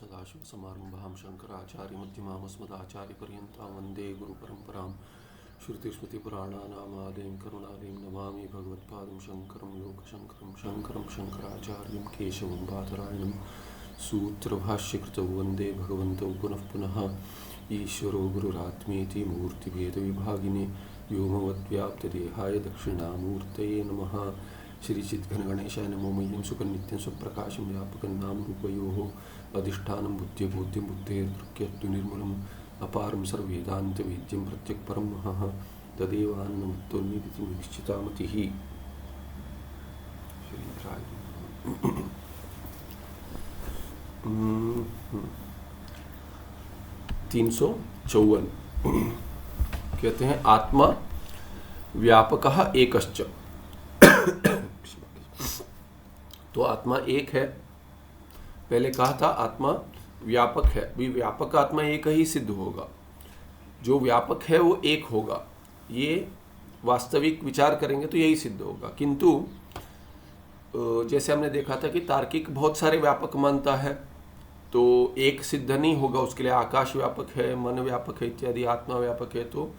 सदाशिवसमारम्भां शङ्कराचार्यमध्यमामस्मदाचार्यपर्यन्तां वन्दे गुरुपरम्परां श्रुतिस्मृतिपुराणानामादिं करुणादिं नमामि भगवत्पादं शङ्करं लोकशङ्करं शङ्करं शङ्कराचार्यं केशवं बादरायणं सूत्रभाष्यकृतौ वन्दे भगवन्तौ पुनः पुनः ईश्वरो गुरुरात्मेति मूर्तिभेदविभागिने व्योमवद्व्याप्तदेहाय दक्षिणामूर्तये नमः। श्रीचिद्घनगणेशाय नमो मह्यं सुखनित्यं सुप्रकाशं व्यापकं नामरूपयोः अधिष्ठानं बुद्धिबोध्यं बुद्धेर्दृक्यर्तुनिर्मलम् अपारं सर्ववेदान्तवेद्यं प्रत्यक्परं महः तदेवान्नमुत्तोन्निधिं निश्चितामतिः। श्रीधराय 354 कहते हैं आत्मा व्यापकः एकश्च। तो आत्मा एक है, पहले कहा था आत्मा व्यापक है, भी व्यापक आत्मा एक ही सिद्ध होगा, जो व्यापक है वो एक होगा, ये वास्तविक विचार करेंगे तो यही सिद्ध होगा। किंतु जैसे हमने देखा था कि तार्किक बहुत सारे व्यापक मानता है, तो एक सिद्ध नहीं होगा, उसके लिए आकाश व्यापक है, मन व्यापक है इत्यादि, आत्मा व्यापक है, तो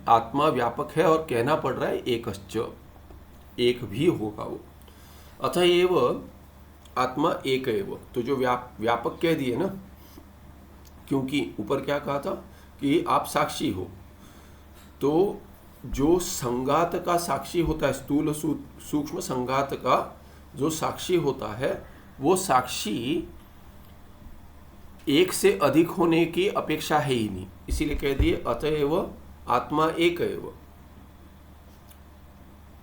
आत्मा व्यापक है और कहना पड़ रहा है एकश्च, एक भी होगा वो। अतएव आत्मा एक एव, तो जो व्यापक कह दिए ना, क्योंकि ऊपर क्या कहा था कि आप साक्षी हो, तो जो संघात का साक्षी होता है, स्थूल सूक्ष्म संघात का जो साक्षी होता है, वो साक्षी एक से अधिक होने की अपेक्षा है ही नहीं, इसीलिए कह दिए अतएव आत्मा एक एव।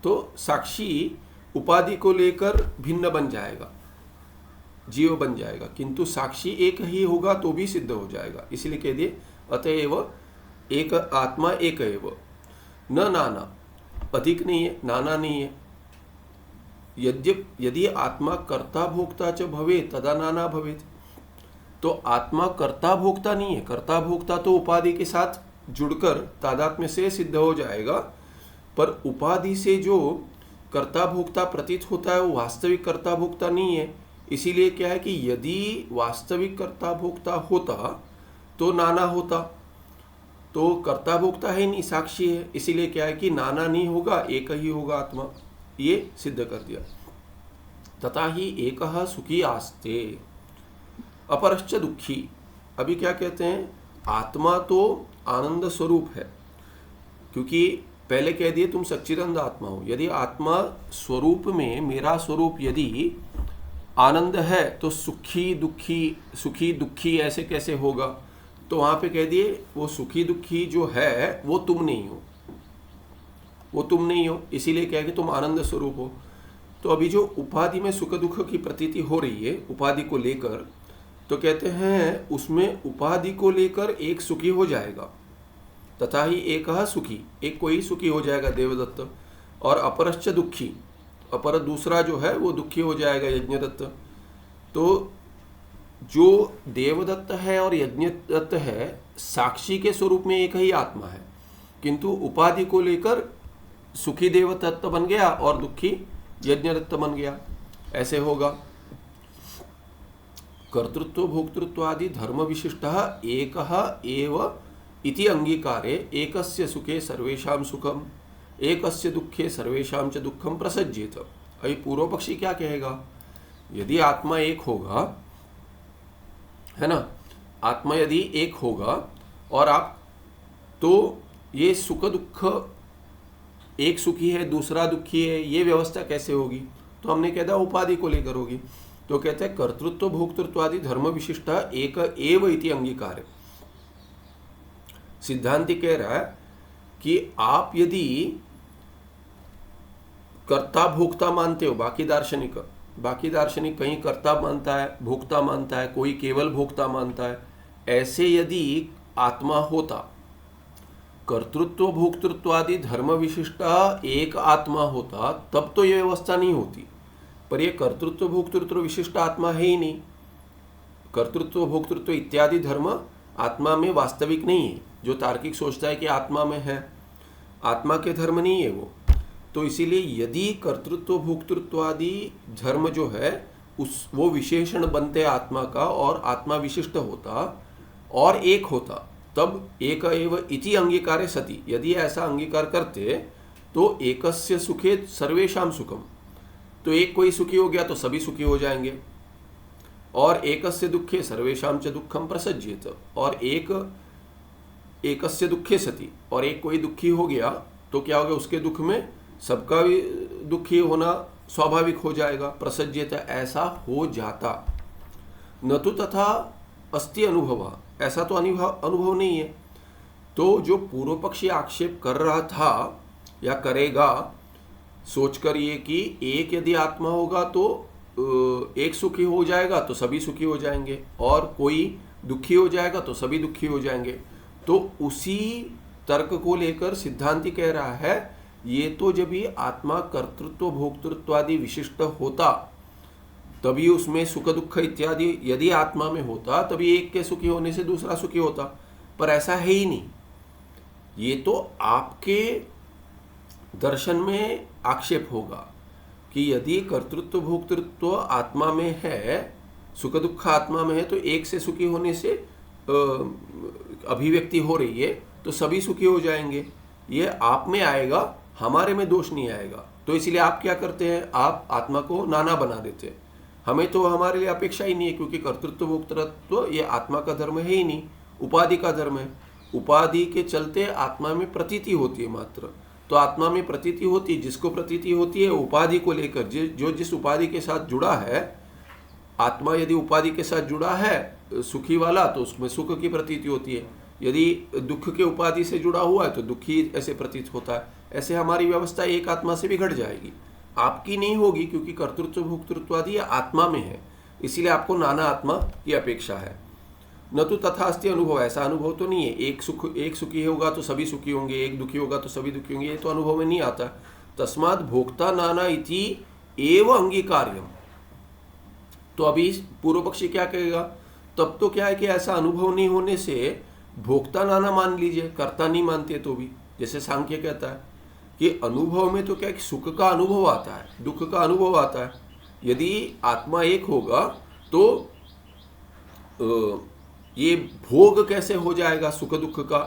तो साक्षी उपाधि को लेकर भिन्न बन जाएगा, जीव बन जाएगा, किंतु साक्षी एक ही होगा तो भी सिद्ध हो जाएगा, इसलिए कह दिए अतएव एक आत्मा एक एव। न नाना, अधिक नहीं है, नाना नहीं है। यदि आत्मा कर्ता भोक्ता च भवे तदा नाना भवेत्, तो आत्मा कर्ता भोक्ता नहीं है, कर्ता भोक्ता तो उपाधि के साथ जुड़कर तादात्म्य से सिद्ध हो जाएगा, पर उपाधि से जो कर्ता भोक्ता प्रतीत होता है वो वास्तविक कर्ता भोक्ता नहीं है। इसीलिए क्या है कि यदि वास्तविक कर्ता भोक्ता होता तो नाना होता, तो कर्ता भोक्ता है नहीं, साक्षी है, इसीलिए क्या है कि नाना नहीं होगा, एक ही होगा आत्मा, ये सिद्ध कर दिया। तथा ही एकः सुखी आस्ते अपरश्च दुखी। अभी क्या कहते हैं, आत्मा तो आनंद स्वरूप है, क्योंकि पहले कह दिए तुम सच्चिदानंद आत्मा हो। यदि आत्मा स्वरूप में, मेरा स्वरूप यदि आनंद है, तो सुखी दुखी ऐसे कैसे होगा? तो वहां पे कह दिए वो सुखी दुखी जो है वो तुम नहीं हो, वो तुम नहीं हो, इसीलिए क्या है कि तुम आनंद स्वरूप हो। तो अभी जो उपाधि में सुख दुख की प्रतीति हो रही है उपाधि को लेकर, तो कहते हैं उसमें उपाधि को लेकर एक सुखी हो जाएगा, तथा ही एक सुखी, एक कोई सुखी हो जाएगा देवदत्त, और अपरश्च दुखी, अपर दूसरा जो है वो दुखी हो जाएगा यज्ञदत्त। तो जो देवदत्त है और यज्ञदत्त है साक्षी के स्वरूप में एक ही आत्मा है, किंतु उपाधि को लेकर सुखी देवदत्त बन गया और दुखी यज्ञदत्त बन गया, ऐसे होगा। कर्तृत्व भोक्तृत्व आदि धर्म विशिष्ट एकः एव इति अंगीकारे एकस्य सुखे सर्वेषां सुखम एकस्य दुखे सर्वेषां च दुखम प्रसज्येत। अभी पूर्व पक्षी क्या कहेगा, यदि आत्मा एक होगा, है ना, आत्मा यदि एक होगा और आप, तो ये सुख दुख, एक सुखी है दूसरा दुखी है, ये व्यवस्था कैसे होगी? तो हमने कह दिया उपाधि को लेकर होगी। तो कहते हैं कर्तृत्व भोक्तृत्व आदि धर्म विशिष्ट एक एव इति अंगीकार। सिद्धांति कह रहा है कि आप यदि कर्ता भोक्ता मानते हो, बाकी दार्शनिक कहीं कर्ता मानता है, भोक्ता मानता है, कोई केवल भोक्ता मानता है, ऐसे यदि आत्मा होता, कर्तृत्व भोक्तृत्व आदि धर्म विशिष्ट एक आत्मा होता, तब तो ये व्यवस्था नहीं होती। पर ये कर्तृत्व भोक्तृत्व विशिष्ट आत्मा है ही नहीं, कर्तृत्व भोक्तृत्व इत्यादि धर्म आत्मा में वास्तविक नहीं है। जो तार्किक सोचता है कि आत्मा में है, आत्मा के धर्म नहीं है वो। तो इसीलिए यदि कर्तृत्व भोक्तृत्व आदि धर्म जो है उस वो विशेषण बनते आत्मा का और आत्मा विशिष्ट होता और एक होता, तब एक एव इति अंगीकारे सति, यदि ऐसा अंगीकार करते तो एकस्य सुखे सर्वेषां सुखम, तो एक कोई सुखी हो गया तो सभी सुखी हो जाएंगे, और एकस्य दुखे सर्वेषां च दुखम प्रसज्येत, और एकस्य दुखे सति, और एक कोई दुखी हो गया तो क्या हो गया, उसके दुख में सबका भी दुखी होना स्वाभाविक हो जाएगा, प्रसज्येत ऐसा हो जाता। न तो तथा अस्ति अनुभव, ऐसा तो अनुभव नहीं है। तो जो पूर्व पक्षी आक्षेप कर रहा था या करेगा सोचकर ये कि एक यदि आत्मा होगा तो एक सुखी हो जाएगा तो सभी सुखी हो जाएंगे, और कोई दुखी हो जाएगा तो सभी दुखी हो जाएंगे, तो उसी तर्क को लेकर सिद्धांती कह रहा है ये तो जब ही आत्मा कर्तृत्व भोक्तृत्व आदि विशिष्ट होता तभी उसमें सुख दुख इत्यादि यदि आत्मा में होता तभी एक के सुखी होने से दूसरा सुखी होता, पर ऐसा है ही नहीं। ये तो आपके दर्शन में आक्षेप होगा कि यदि कर्तृत्व भोक्तृत्व आत्मा में है, सुख दुख आत्मा में है, तो एक से सुखी होने से अभिव्यक्ति हो रही है तो सभी सुखी हो जाएंगे। ये आप में आएगा, हमारे में दोष नहीं आएगा। तो इसलिए आप क्या करते हैं, आप आत्मा को नाना बना देते हैं। हमें तो हमारे लिए अपेक्षा ही नहीं है, क्योंकि कर्तृत्व भोक्तृत्व ये आत्मा का धर्म है ही नहीं, उपाधि का धर्म है। उपाधि के चलते आत्मा में प्रतीति होती है मात्र, तो आत्मा में प्रतीति होती है, जिसको प्रतीति होती है उपाधि को लेकर, जो जिस उपाधि के साथ जुड़ा है, आत्मा यदि उपाधि के साथ जुड़ा है सुखी वाला तो उसमें सुख की प्रतीति होती है, यदि दुख के उपाधि से जुड़ा हुआ है तो दुखी ऐसे प्रतीत होता है। ऐसे हमारी व्यवस्था एक आत्मा से भी घट जाएगी, आपकी नहीं होगी, क्योंकि कर्तृत्व भोक्तृत्व आदि आत्मा में है, इसीलिए आपको नाना आत्मा की अपेक्षा है। न तो तथास्ति अनुभव, ऐसा अनुभव तो नहीं है एक सुखी होगा तो सभी सुखी होंगे, एक दुखी होगा तो सभी दुखी होंगे, ये तो अनुभव में नहीं आता। तस्मात् भोक्ता नाना इति एव अंगीकार्यम, तो अभी पूर्व पक्षी क्या कहेगा, तब तो क्या है कि ऐसा अनुभव नहीं होने से भोक्ता नाना मान लीजिए, कर्ता नहीं मानते तो भी, जैसे सांख्य कहता है कि अनुभव में तो क्या कि सुख का अनुभव आता है, दुख का अनुभव आता है। यदि आत्मा एक होगा तो ये भोग कैसे हो जाएगा, सुख दुख का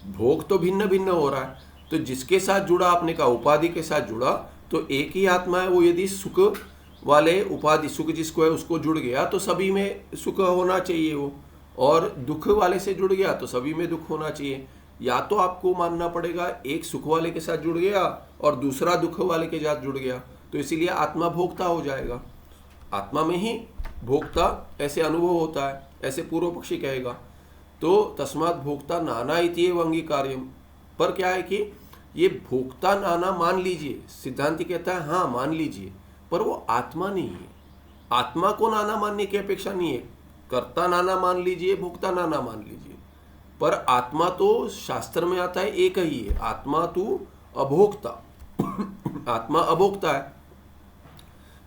भोग तो भिन्न भिन्न हो रहा है। तो जिसके साथ जुड़ा, आपने कहा उपाधि के साथ जुड़ा, तो एक ही आत्मा है वो, यदि सुख वाले उपाधि सुख जिसको है उसको जुड़ गया तो सभी में सुख होना चाहिए वो, और दुख वाले से जुड़ गया तो सभी में दुख होना चाहिए। या तो आपको मानना पड़ेगा एक सुख वाले के साथ जुड़ गया और दूसरा दुख वाले के साथ जुड़ गया, तो इसीलिए आत्मा भोक्ता हो जाएगा, आत्मा में ही भोक्ता ऐसे अनुभव होता है, ऐसे पूर्व पक्षी कहेगा। तो तस्मात् भोक्ता नाना इति एव अंगीकार्यम, पर क्या है कि ये भोक्ता नाना मान लीजिए, सिद्धांति कहता है हाँ मान लीजिए, पर वो आत्मा नहीं है। आत्मा को नाना मानने की अपेक्षा नहीं है, कर्ता नाना मान लीजिए, भोक्ता नाना मान लीजिए, पर आत्मा तो शास्त्र में आता है एक ही है, आत्मा तो अभोक्ता आत्मा अभोक्ता है,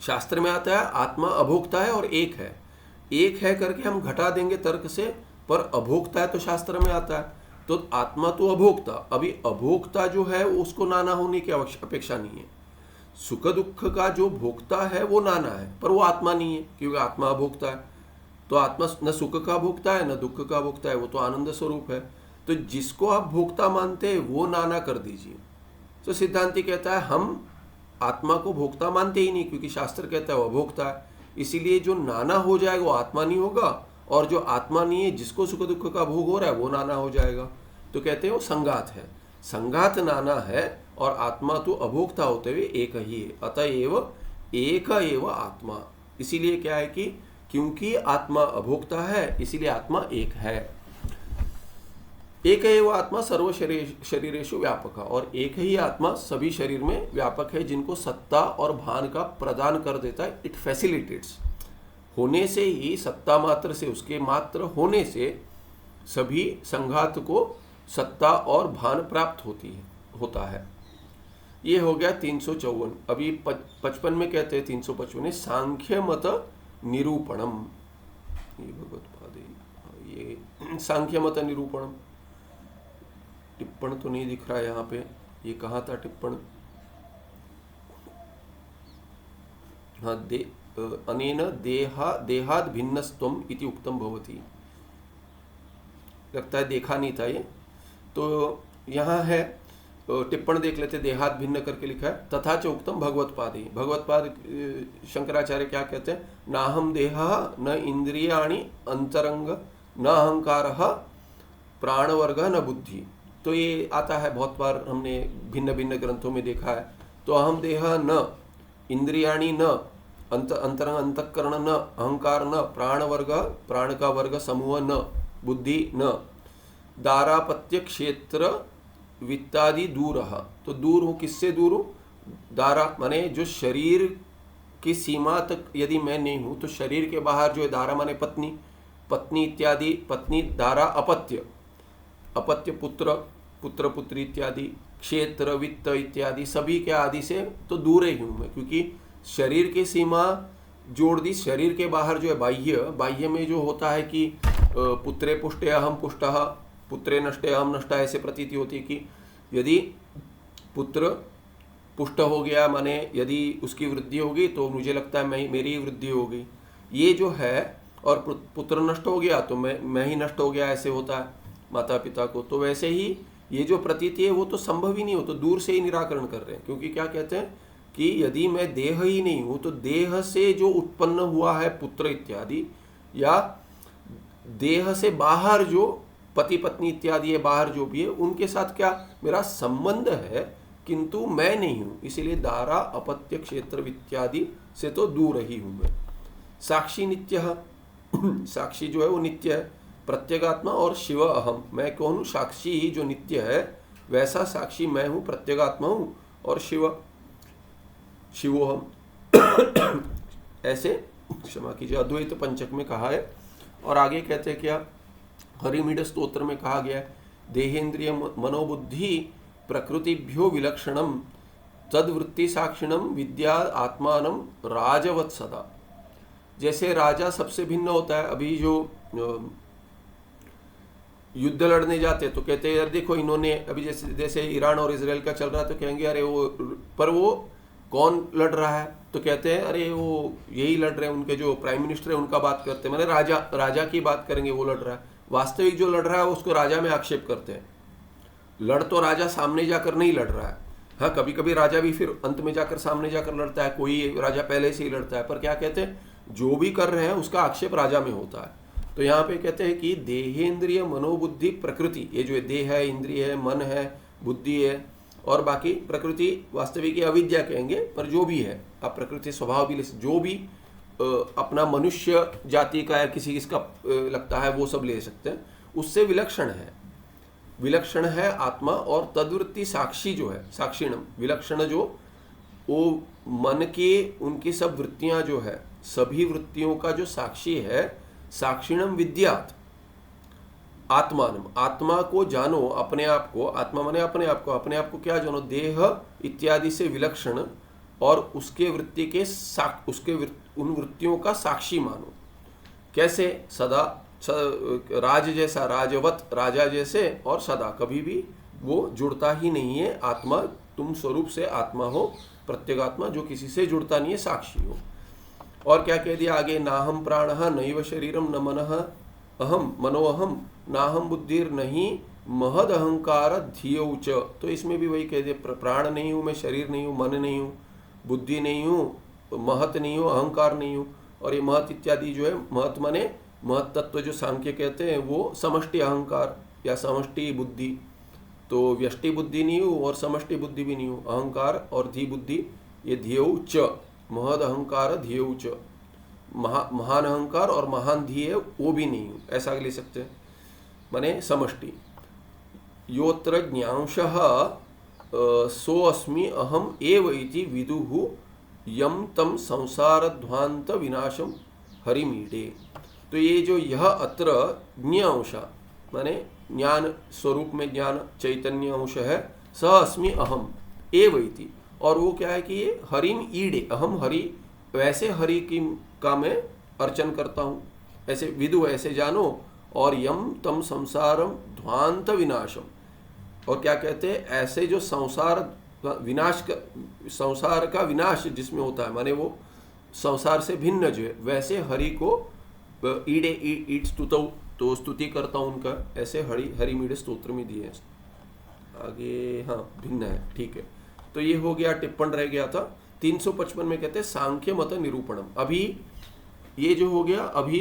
शास्त्र में आता है आत्मा अभोक्ता है और एक है करके हम घटा देंगे तर्क से, पर अभोक्ता है तो शास्त्र में आता है, तो आत्मा तो अभोक्ता, अभी अभोक्ता जो है उसको नाना होने की अपेक्षा नहीं है। सुख दुख का जो भोक्ता है वो नाना है, पर वो आत्मा नहीं है, क्योंकि आत्मा अभोक्ता है। तो आत्मा न सुख का भोक्ता है न दुख का भोक्ता है, वो तो आनंद स्वरूप है। तो जिसको आप भोक्ता मानते हैं वो नाना कर दीजिए। तो सिद्धांति कहता है हम आत्मा को भोक्ता मानते ही नहीं, क्योंकि शास्त्र कहता है वो अभोक्ता है, इसीलिए जो नाना हो जाएगा वो आत्मा नहीं होगा, और जो आत्मा नहीं है जिसको सुख दुख का भोग हो रहा है वो नाना हो जाएगा। तो कहते हैं वो संघात है, संघात नाना है और आत्मा तो अभोक्ता होते हुए एक ही है, अतएव एक एव आत्मा। इसीलिए क्या है कि क्योंकि आत्मा अभोक्ता है इसीलिए आत्मा एक है। एक एव आत्मा सर्व शरीरेषु व्यापक, और एक ही आत्मा सभी शरीर में व्यापक है, जिनको सत्ता और भान का प्रदान कर देता है। इट फैसिलिटेट्स, होने से ही, सत्ता मात्र से, उसके मात्र होने से सभी संघात को सत्ता और भान प्राप्त होता है। ये हो गया 354। अभी 55 में कहते हैं 355 सांख्य मत निरूपणम, ये भगवत्पादे, ये सांख्य मत निरूपणम। टिप्पण तो नहीं दिख रहा है यहाँ पे, ये कहाँ था टिप्पण, हाँ अनेन देहाद भिन्नस्त्वम इति उक्तम भवति। लगता है देखा नहीं था ये, तो यहाँ है टिप्पण देख लेते, देहात भिन्न करके लिखा है। तथा च उक्तम भगवत्पादे, भगवत्पाद शंकराचार्य क्या कहते हैं, नाहम देहा न इंद्रियाणि अंतरंग न अहंकार प्राणवर्ग न बुद्धि। तो ये आता है बहुत बार, हमने भिन्न भिन्न ग्रंथों में देखा है। तो अहम देह न, इंद्रियाणि न, अंतरंग अंतःकरण न, अहंकार न, प्राणवर्ग प्राण का वर्ग समूह न, बुद्धि न, दारापत्य क्षेत्र वित्तादि दूर। तो दूर हो, किससे दूर हो, दारा माने जो शरीर की सीमा तक यदि मैं नहीं हूँ, तो शरीर के बाहर जो है दारा माने पत्नी, पत्नी इत्यादि, पत्नी दारा अपत्य, अपत्य पुत्र, पुत्र पुत्री इत्यादि, क्षेत्र वित्त इत्यादि सभी के आदि से तो दूर ही हूँ मैं, क्योंकि शरीर की सीमा जोड़ दी। शरीर के बाहर जो है बाह्य, बाह्य में जो होता है कि पुत्रे पुष्टे अहम पुष्टः, पुत्रे नष्टे अहम नष्टा, ऐसे प्रतीति होती है कि यदि पुत्र पुष्ट हो गया माने यदि उसकी वृद्धि होगी तो मुझे लगता है मेरी वृद्धि होगी, ये जो है। और पुत्र नष्ट हो गया तो मैं ही नष्ट हो गया, ऐसे होता है माता पिता को। तो वैसे ही ये जो प्रतीति है वो तो संभव ही नहीं हो, तो दूर से ही निराकरण कर रहे हैं। क्योंकि क्या कहते हैं कि यदि मैं देह ही नहीं हूँ, तो देह से जो उत्पन्न हुआ है पुत्र इत्यादि, या देह से बाहर जो पति पत्नी इत्यादि है, बाहर जो भी है, उनके साथ क्या मेरा संबंध है, किंतु मैं नहीं हूँ। इसीलिए दारा अपत्य क्षेत्र इत्यादि से तो दूर ही हूँ मैं। साक्षी नित्य, साक्षी जो है वो नित्य है, प्रत्यगात्मा और शिव अहम, मैं कौन हूँ, साक्षी ही जो नित्य है वैसा साक्षी मैं हूँ, प्रत्यगात्मा हूँ, और शिवोहम ऐसे क्षमा कीजिए अद्वैत पंचक में कहा है। और आगे कहते हैं क्या, हरिमीड स्तोत्र में कहा गया है, देहेन्द्रिय मनोबुद्धि प्रकृतिभ्यो विलक्षणम तद्वृत्ति साक्षिणम विद्या आत्मानम राजवत सदा। जैसे राजा सबसे भिन्न होता है। अभी जो युद्ध लड़ने जाते हैं तो कहते हैं यार देखो इन्होंने, अभी जैसे ईरान और इसराइल का चल रहा है, तो कहेंगे अरे वो कौन लड़ रहा है, तो कहते हैं अरे वो यही लड़ रहे हैं, उनके जो प्राइम मिनिस्टर है उनका बात करते हैं, मैंने राजा की बात करेंगे, वो लड़ रहा है। वास्तविक जो लड़ रहा है उसको राजा में आक्षेप करते हैं। लड़ तो राजा सामने जाकर नहीं लड़ रहा है, हाँ कभी कभी राजा भी फिर अंत में जाकर सामने जाकर लड़ता है, कोई राजा पहले से ही लड़ता है, पर क्या कहते हैं जो भी कर रहे हैं उसका आक्षेप राजा में होता है। तो यहाँ पे कहते हैं कि देहेंद्रिय मनोबुद्धि प्रकृति, ये जो देह है, इंद्रिय है, मन है, बुद्धि है, और बाकी प्रकृति वास्तविक अविद्या कहेंगे, पर जो भी है आप प्रकृति स्वभाव भी जो भी अपना मनुष्य जाति का या किसी किसका लगता है वो सब ले सकते हैं, उससे विलक्षण है, विलक्षण है आत्मा। और तद्वृत्ति साक्षी जो है, साक्षिणम विलक्षण, जो वो मन के उनकी सब वृत्तियां जो है, सभी वृत्तियों का जो साक्षी है, साक्षिणम विद्यात आत्मानम, आत्मा को जानो, अपने आप को, आत्मा माने अपने आप को क्या जानो, देह इत्यादि से विलक्षण, और उसके वृत्ति के उसके उन वृत्तियों का साक्षी मानो। कैसे, सदा राज जैसा, राजवत राजा जैसे, और सदा कभी भी वो जुड़ता ही नहीं है। आत्मा तुम स्वरूप से आत्मा हो, प्रत्यगात्मा जो किसी से जुड़ता नहीं है, साक्षी हो। और क्या कह दिया आगे, नाहम प्राणः नैव शरीरम न मनः अहम मनोअहम नाहम बुद्धिर नहीं महद अहंकार धियौ च। तो इसमें भी वही कह दिया, प्राण नहीं हूँ मैं, शरीर नहीं हूँ, मन नहीं हूँ, बुद्धि नहीं हूँ, महत नहीं हूँ, अहंकार नहीं हूँ। और ये महत इत्यादि जो है, महत माने महत तत्व जो सांख्य कहते हैं वो समष्टि अहंकार या समष्टि बुद्धि। तो व्यष्टि बुद्धि नहीं हूँ और समष्टि बुद्धि भी नहीं हूँ, अहंकार और धी बुद्धि, ये धियौ च, महद अहंकार धियौ च, महान अहंकार और महान धी है वो भी नहीं हूँ, ऐसा ले सकते हैं, माने समष्टि। योत्र ज्ञांशः सो अस्मि अहम एव इति विदुः यम तम संसार ध्वांत विनाशम हरिमीडे। तो ये जो यह अत्र ज्ञांश माने ज्ञान स्वरूप में ज्ञान चैतन्य अंश है, स अस्मि अहम एव इति, और वो क्या है कि ये हरिम ईडे, अहम हरि, वैसे हरि की का मैं अर्चन करता हूँ, ऐसे विदु ऐसे जानो। और यम तम संसारम ध्वांत विनाशम, और क्या कहते हैं, ऐसे जो संसार विनाश का, संसार का विनाश जिसमें होता है, माने वो संसार से भिन्न जो है, वैसे हरि को ईडे ईट स्तुतौ, तो स्तुति करता हूं उनका, ऐसे हरि मीडे स्तोत्र में दिए हैं आगे। हाँ, भिन्न है, ठीक है। तो ये हो गया, टिप्पण रह गया था। 355 में कहते हैं सांख्य मत निरूपणम। अभी ये जो हो गया, अभी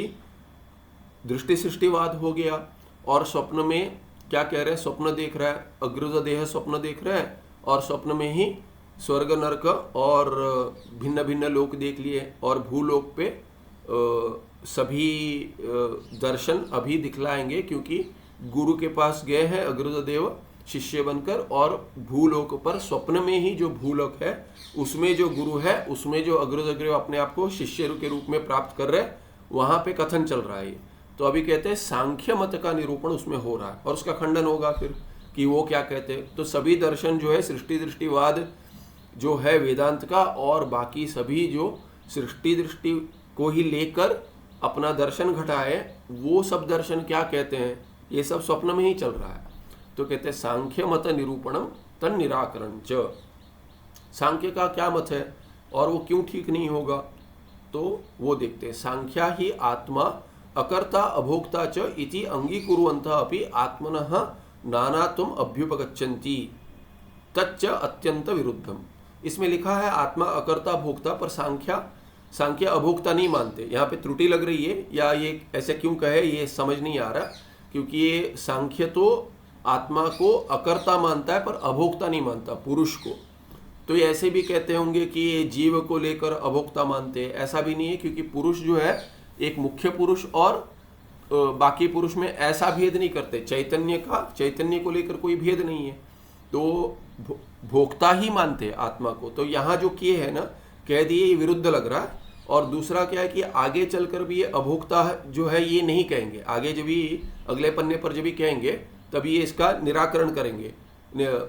दृष्टि सृष्टिवाद हो गया, और स्वप्न में क्या कह रहे हैं, स्वप्न देख रहा है, अग्रज देह स्वप्न देख रहा है, और स्वप्न में ही स्वर्ग नरक और भिन्न भिन्न लोक देख लिए, और भूलोक पे सभी दर्शन अभी दिखलाएंगे, क्योंकि गुरु के पास गए हैं अग्रज देव शिष्य बनकर, और भूलोक पर स्वप्न में ही जो भूलोक है उसमें जो गुरु है, उसमें जो अग्रज देव अपने आप को शिष्य के रूप में प्राप्त कर रहे हैं, वहां पे कथन चल रहा है। तो अभी कहते हैं सांख्य मत का निरूपण उसमें हो रहा है, और उसका खंडन होगा फिर कि वो क्या कहते हैं। तो सभी दर्शन जो है, सृष्टि दृष्टिवाद जो है वेदांत का, और बाकी सभी जो सृष्टि दृष्टि को ही लेकर अपना दर्शन घटाए, वो सब दर्शन क्या कहते हैं, ये सब स्वप्न में ही चल रहा है। तो कहते हैं सांख्य मत निरूपणम तन निराकरण च। सांख्य का क्या मत है और वो क्यों ठीक नहीं होगा, तो वो देखते हैं। सांख्या ही आत्मा अकर्ता अभोक्ता च इति अंगीकुर्वन्तः अपि आत्मनः नानात्वम् अभ्युपगच्छन्ति तच्च अत्यंत विरुद्धम। इसमें लिखा है आत्मा अकर्ता भोक्ता, पर सांख्य अभोक्ता नहीं मानते। यहाँ पे त्रुटि लग रही है, या ये ऐसे क्यों कहे ये समझ नहीं आ रहा, क्योंकि ये सांख्य तो आत्मा को अकर्ता मानता है पर अभोक्ता नहीं मानता, पुरुष को। तो ये ऐसे भी कहते होंगे कि ये जीव को लेकर अभोक्ता मानते हैं, ऐसा भी नहीं है, क्योंकि पुरुष जो है एक मुख्य पुरुष और बाकी पुरुष में ऐसा भेद नहीं करते। चैतन्य को लेकर कोई भेद नहीं है, तो भोक्ता ही मानते हैं आत्मा को। तो यहाँ जो किए है ना, कह दिए ये विरुद्ध लग रहा है। और दूसरा क्या है कि आगे चलकर भी ये अभोक्ता जो है ये नहीं कहेंगे, आगे जब भी अगले पन्ने पर जब भी कहेंगे तभी ये इसका निराकरण करेंगे,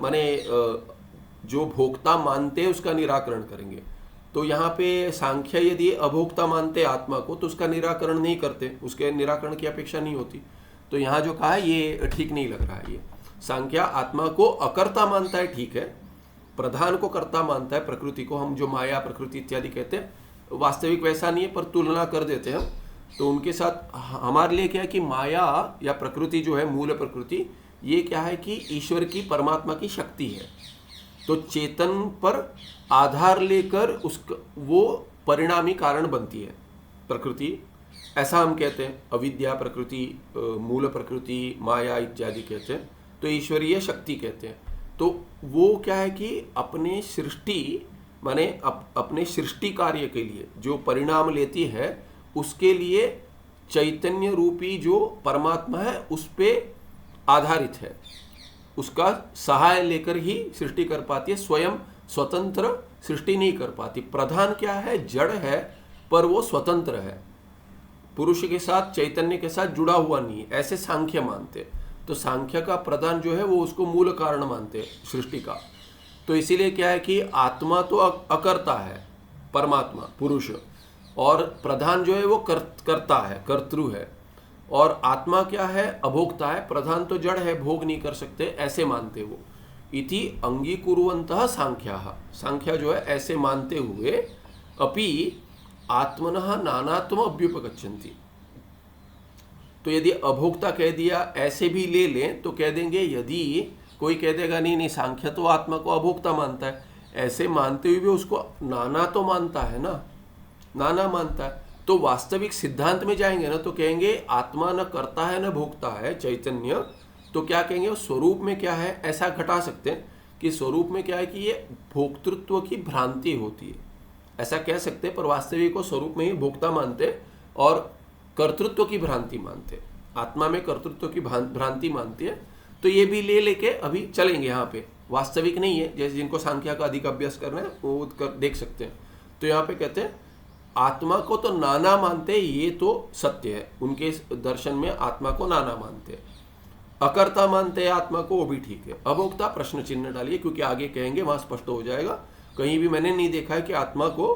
माने जो भोक्ता मानते हैं उसका निराकरण करेंगे। तो यहाँ पे सांख्य यदि अभोक्ता मानते आत्मा को तो उसका निराकरण नहीं करते, उसके निराकरण की अपेक्षा नहीं होती। तो यहाँ जो कहा है ये ठीक नहीं लग रहा है। ये सांख्या आत्मा को अकर्ता मानता है, ठीक है, प्रधान को कर्ता मानता है, प्रकृति को हम जो माया प्रकृति इत्यादि कहते हैं, वास्तविक वैसा नहीं है पर तुलना कर देते हैं। तो उनके साथ हमारे लिए क्या है कि माया या प्रकृति जो है, मूल प्रकृति, ये क्या है कि ईश्वर की परमात्मा की शक्ति है। तो चेतन पर आधार लेकर उसका वो परिणामी कारण बनती है प्रकृति, ऐसा हम कहते हैं। अविद्या प्रकृति, मूल प्रकृति, माया इत्यादि कहते हैं, तो ईश्वरीय शक्ति कहते हैं। तो वो क्या है कि अपने सृष्टि माने अपने सृष्टि कार्य के लिए जो परिणाम लेती है, उसके लिए चैतन्य रूपी जो परमात्मा है उस पे आधारित है, उसका सहाय लेकर ही सृष्टि कर पाती है, स्वयं स्वतंत्र सृष्टि नहीं कर पाती। प्रधान क्या है, जड़ है पर वो स्वतंत्र है, पुरुष के साथ चैतन्य के साथ जुड़ा हुआ नहीं है, ऐसे सांख्य मानते। तो सांख्य का प्रधान जो है वो उसको मूल कारण मानते सृष्टि का। तो इसीलिए क्या है कि आत्मा तो अकर्ता है, परमात्मा पुरुष, और प्रधान जो है वो कर्ता है, कर्तृ है, और आत्मा क्या है, अभोक्ता है। प्रधान तो जड़ है, भोग नहीं कर सकते, ऐसे मानते वो। इति अंगीकुर्वन्तः सांख्याः, सांख्या जो है ऐसे मानते हुए, अपि आत्मनः नानात्वम् अभ्युपगच्छन्ति। तो यदि अभोक्ता कह दिया, ऐसे भी ले लें तो कह देंगे, यदि कोई कह देगा नहीं नहीं सांख्य तो आत्मा को अभोक्ता मानता है, ऐसे मानते हुए भी उसको नाना तो मानता है ना, नाना मानता है। तो वास्तविक सिद्धांत में जाएंगे ना तो कहेंगे आत्मा न करता है न भोगता है चैतन्य। तो क्या कहेंगे, स्वरूप में क्या है, ऐसा घटा सकते हैं कि स्वरूप में क्या है कि ये भोक्तृत्व की भ्रांति होती है, ऐसा कह सकते हैं। पर वास्तविक को स्वरूप में ही भोक्ता मानते और कर्तृत्व की भ्रांति मानते, आत्मा में कर्तृत्व की भ्रांति मानती है। तो ये भी ले लेके अभी चलेंगे, यहाँ पे वास्तविक नहीं है, जैसे जिनको सांख्या का अधिक अभ्यास करना है वो देख सकते हैं। तो यहाँ पे कहते हैं आत्मा को तो नाना मानते, ये तो सत्य है, उनके दर्शन में आत्मा को नाना मानते, अकर्ता मानते हैं आत्मा को, वो भी ठीक है। अभोक्ता प्रश्न चिन्ह डालिए, क्योंकि आगे कहेंगे वहां स्पष्ट हो जाएगा। कहीं भी मैंने नहीं देखा है कि आत्मा को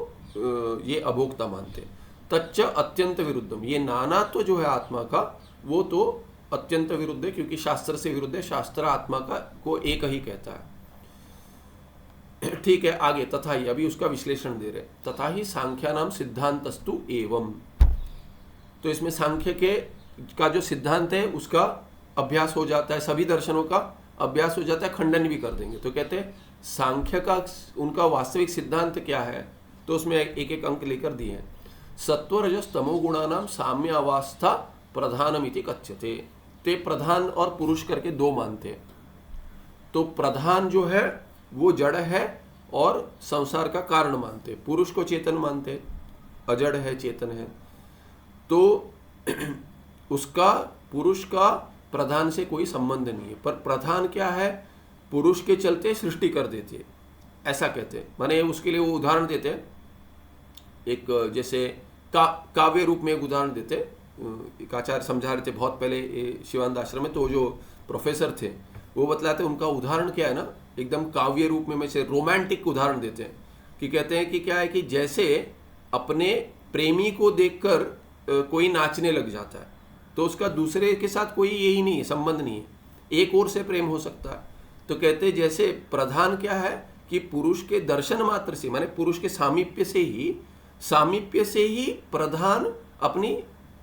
ये अभोक्ता मानते। तच्च अत्यंत विरुद्धम, ये नाना तो जो है आत्मा का वो तो अत्यंत विरुद्ध है, क्योंकि शास्त्र से विरुद्ध है। शास्त्र आत्मा का को एक ही कहता है। ठीक है, आगे तथा ही, अभी उसका विश्लेषण दे रहे, तथा ही सांख्या नाम सिद्धांतस्तु एवं। तो इसमें सांख्य के का जो सिद्धांत है उसका अभ्यास हो जाता है, सभी दर्शनों का अभ्यास हो जाता है, खंडन भी कर देंगे। तो कहते हैं सांख्य का उनका वास्तविक सिद्धांत क्या है, तो उसमें एक एक अंक लेकर दिए हैं। सत्व रजस तमो गुणानाम साम्य अवस्था प्रधानमिति कथ्यते। ते प्रधान और पुरुष करके दो मानते हैं। तो प्रधान जो है वो जड़ है और संसार का कारण मानते, पुरुष को चेतन मानते, अजड़ है चेतन है। तो उसका पुरुष का प्रधान से कोई संबंध नहीं है, पर प्रधान क्या है, पुरुष के चलते सृष्टि कर देती है, ऐसा कहते हैं। माने उसके लिए वो उदाहरण देते हैं, एक जैसे काव्य रूप में एक उदाहरण देते, एक आचार्य समझा रहे थे बहुत पहले शिवानंद आश्रम में, तो जो प्रोफेसर थे वो बतलाते उनका उदाहरण क्या है ना, एकदम काव्य रूप में से रोमांटिक उदाहरण देते हैं कि कहते हैं कि क्या है कि जैसे अपने प्रेमी को देखकर कोई नाचने लग जाता है, तो उसका दूसरे के साथ कोई यही नहीं है, संबंध नहीं है, एक ओर से प्रेम हो सकता है। तो कहते हैं जैसे प्रधान क्या है कि पुरुष के दर्शन मात्र से, माने पुरुष के सामीप्य से ही प्रधान अपनी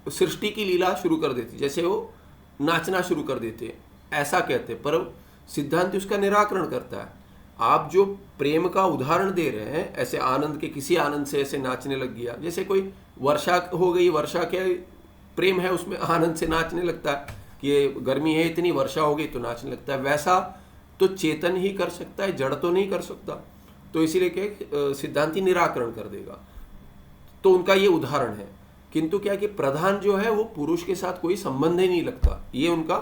सृष्टि की लीला शुरू कर देती, जैसे वो नाचना शुरू कर देते, ऐसा कहते। पर सिद्धांत उसका निराकरण करता है। आप जो प्रेम का उदाहरण दे रहे हैं, ऐसे आनंद के किसी आनंद से ऐसे नाचने लग गया, जैसे कोई वर्षा हो गई, वर्षा के प्रेम है उसमें आनंद से नाचने लगता है कि ये गर्मी है इतनी, वर्षा हो गई तो नाचने लगता है, वैसा तो चेतन ही कर सकता है, जड़ तो नहीं कर सकता। तो इसीलिए के सिद्धांति निराकरण कर देगा। तो उनका ये उदाहरण है। किंतु क्या कि प्रधान जो है वो पुरुष के साथ कोई संबंध ही नहीं लगता, ये उनका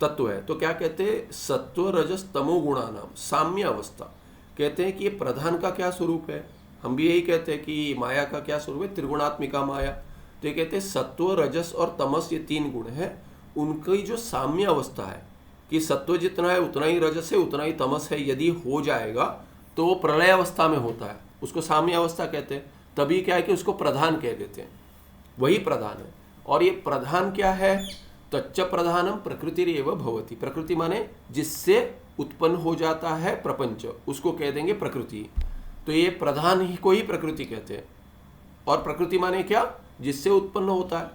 तत्व है। तो क्या कहते हैं, सत्व रजस तमो गुणानाम साम्य अवस्था। कहते हैं कि ये प्रधान का क्या स्वरूप है, हम भी यही कहते हैं कि माया का क्या स्वरूप है, त्रिगुणात्मिका माया। तो ये कहते हैं सत्व रजस और तमस, ये तीन गुण है, उनकी जो साम्य अवस्था है कि सत्व जितना है उतना ही रजस है, उतना ही तमस है, यदि हो जाएगा तो वो प्रलय अवस्था में होता है, उसको साम्य अवस्था कहते हैं। तभी क्या है कि उसको प्रधान कह देते हैं, वही प्रधान है। और ये प्रधान क्या है, तच्च प्रधानम प्रकृतिरेव भवति। प्रकृति माने जिससे उत्पन्न हो जाता है प्रपंच, उसको कह देंगे प्रकृति। तो ये प्रधान ही को ही प्रकृति कहते हैं। और प्रकृति माने क्या, जिससे उत्पन्न होता है,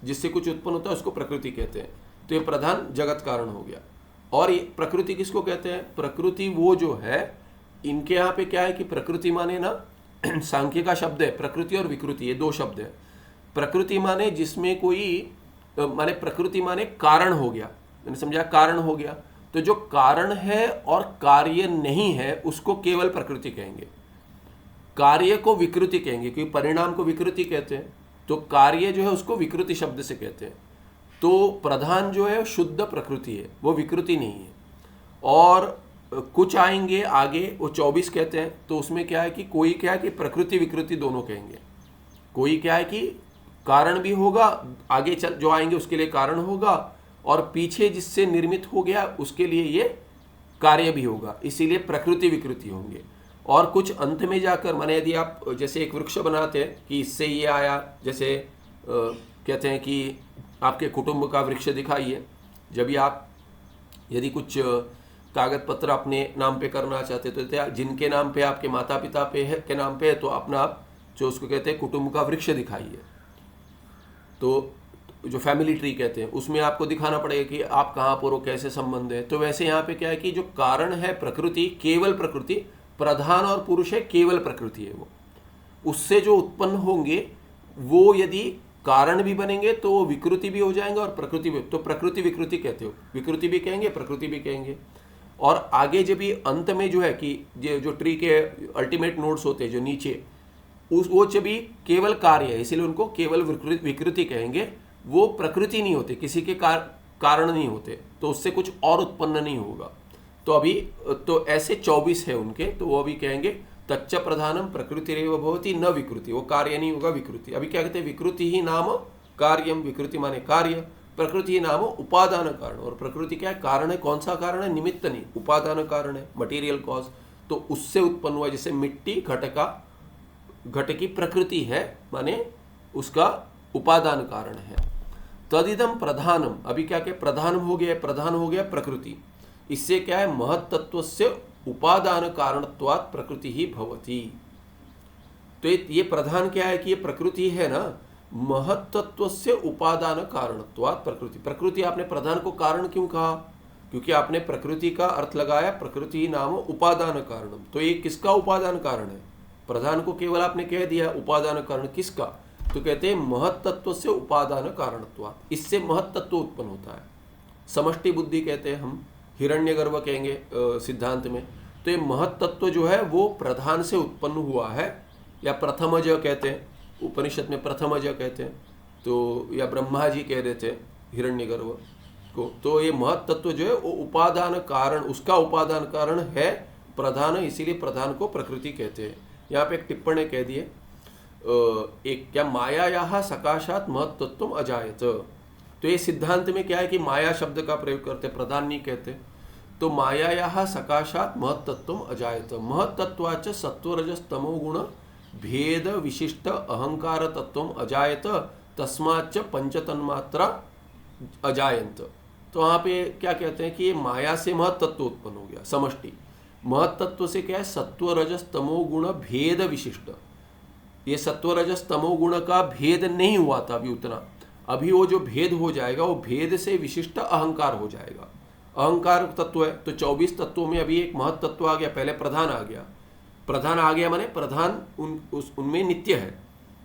जिससे कुछ उत्पन्न होता है उसको प्रकृति कहते हैं। तो ये प्रधान जगत कारण हो गया। और ये प्रकृति किसको कहते हैं, प्रकृति वो जो है, इनके यहाँ पे क्या है कि प्रकृति माने ना सांख्य का शब्द है, प्रकृति और विकृति, ये दो शब्द है। प्रकृति माने जिसमें कोई, माने प्रकृति माने कारण हो गया, मैंने समझा कारण हो गया। तो जो कारण है और कार्य नहीं है उसको केवल प्रकृति कहेंगे, कार्य को विकृति कहेंगे, क्योंकि परिणाम को विकृति कहते हैं। तो कार्य जो है उसको विकृति शब्द से कहते हैं। तो प्रधान जो है शुद्ध प्रकृति है, वो विकृति नहीं है। और कुछ आएंगे आगे, वो 24 कहते हैं। तो उसमें क्या है कि कोई क्या है कि प्रकृति विकृति दोनों कहेंगे, कोई क्या है कि कारण भी होगा, आगे चल जो आएंगे उसके लिए कारण होगा, और पीछे जिससे निर्मित हो गया उसके लिए ये कार्य भी होगा, इसीलिए प्रकृति विकृति होंगे। और कुछ अंत में जाकर, माने यदि आप जैसे एक वृक्ष बनाते हैं कि इससे ये आया, जैसे कहते हैं कि आपके कुटुंब का वृक्ष दिखाइए, जब भी आप यदि कुछ कागज पत्र अपने नाम पे करना चाहते तो जिनके नाम पे आपके माता पिता पे है के नाम पे है, तो अपना आप जो उसको कहते हैं कुटुंब का वृक्ष दिखाइए। तो जो फैमिली ट्री कहते हैं उसमें आपको दिखाना पड़ेगा कि आप कहाँ पर हो, कैसे संबंध है। तो वैसे यहाँ पे क्या है कि जो कारण है प्रकृति, केवल प्रकृति, प्रधान और पुरुष है, केवल प्रकृति है वो, उससे जो उत्पन्न होंगे वो यदि कारण भी बनेंगे तो वो विकृति भी हो जाएंगे और प्रकृति भी। तो प्रकृति विकृति कहते हो, विकृति भी कहेंगे प्रकृति भी कहेंगे। और आगे जब भी अंत में जो है कि जो ट्री के अल्टीमेट नोड्स होते हैं जो नीचे, वो जब भी केवल कार्य है, इसीलिए उनको केवल विकृति कहेंगे। वो प्रकृति नहीं होते, किसी के कारण नहीं होते, तो उससे कुछ और उत्पन्न नहीं होगा। तो अभी तो ऐसे 24 है उनके, तो वो अभी कहेंगे तच्च प्रधानम प्रकृतिरेव भवति न विकृति, वो कार्य नहीं होगा विकृति। अभी क्या कहते हैं, विकृति ही नाम कार्यम, विकृति माने कार्य, प्रकृति ही नाम उपादान कारण। और प्रकृति क्या है, कारण है, कौन सा कारण है, निमित्त नहीं, उपादान कारण है, मटेरियल कॉज। तो उससे उत्पन्न हुआ, जैसे मिट्टी घट की प्रकृति है, माने उसका उपादान कारण है। तदिदम प्रधानम, अभी क्या क्या प्रधानम हो गया, प्रधान हो गया प्रकृति। इससे क्या है, महत तत्व से उपादान कारणत्वात् प्रकृति ही भवति। तो ये प्रधान क्या है कि ये प्रकृति है ना, महत्त्वस्य उपादान कारणत्वात् प्रकृति। प्रकृति आपने प्रधान को कारण क्यों कहा? क्योंकि आपने प्रकृति का अर्थ लगाया प्रकृति नाम उपादान कारणम। तो ये किसका उपादान कारण है? प्रधान को केवल आपने कह दिया उपादान कारण किसका, तो कहते हैं महत्त्वस्य उपादान कारणत्वात्। इससे महत्त्व उत्पन्न होता है। समष्टि बुद्धि कहते हैं हम, हिरण्यगर्भ कहेंगे सिद्धांत में। तो ये महत्त्व जो है वो प्रधान से उत्पन्न हुआ है, या प्रथमज कहते हैं, उपनिषद में प्रथमज कहते हैं, तो या ब्रह्मा जी कह देते हैं हिरण्यगर्भ को। तो ये महत्त्व जो है वो उपादान कारण, उसका उपादान कारण है प्रधान, इसीलिए प्रधान को प्रकृति कहते हैं। यहाँ पे एक टिप्पणी कह दिए, एक क्या मायायाः सकाशात महत्त्वत्वम अजायत। तो ये सिद्धांत में क्या है कि माया शब्द का प्रयोग करते, प्रधान नहीं कहते। तो मायायाः सकाशात महत्त्वत्वम अजायत, महत्त्वाच सत्वरजस्तमो गुण भेद विशिष्ट अहंकार तत्वम अजायत, तस्माच्च पंचतन्मात्रा अजायंत। तो वहाँ पे क्या कहते हैं कि ये माया से महत्त्व उत्पन्न हो गया, समष्टि। महत्त्व से क्या है, सत्वरजस तमो गुण भेद विशिष्ट। ये सत्वरजस तमो गुण का भेद नहीं हुआ था अभी उतना, अभी वो जो भेद हो जाएगा वो भेद से विशिष्ट अहंकार हो जाएगा। अहंकार तत्व है, तो 24 तत्वों में अभी एक महत्त्व आ गया, पहले प्रधान आ गया। प्रधान आ गया माने प्रधान उनमें नित्य है,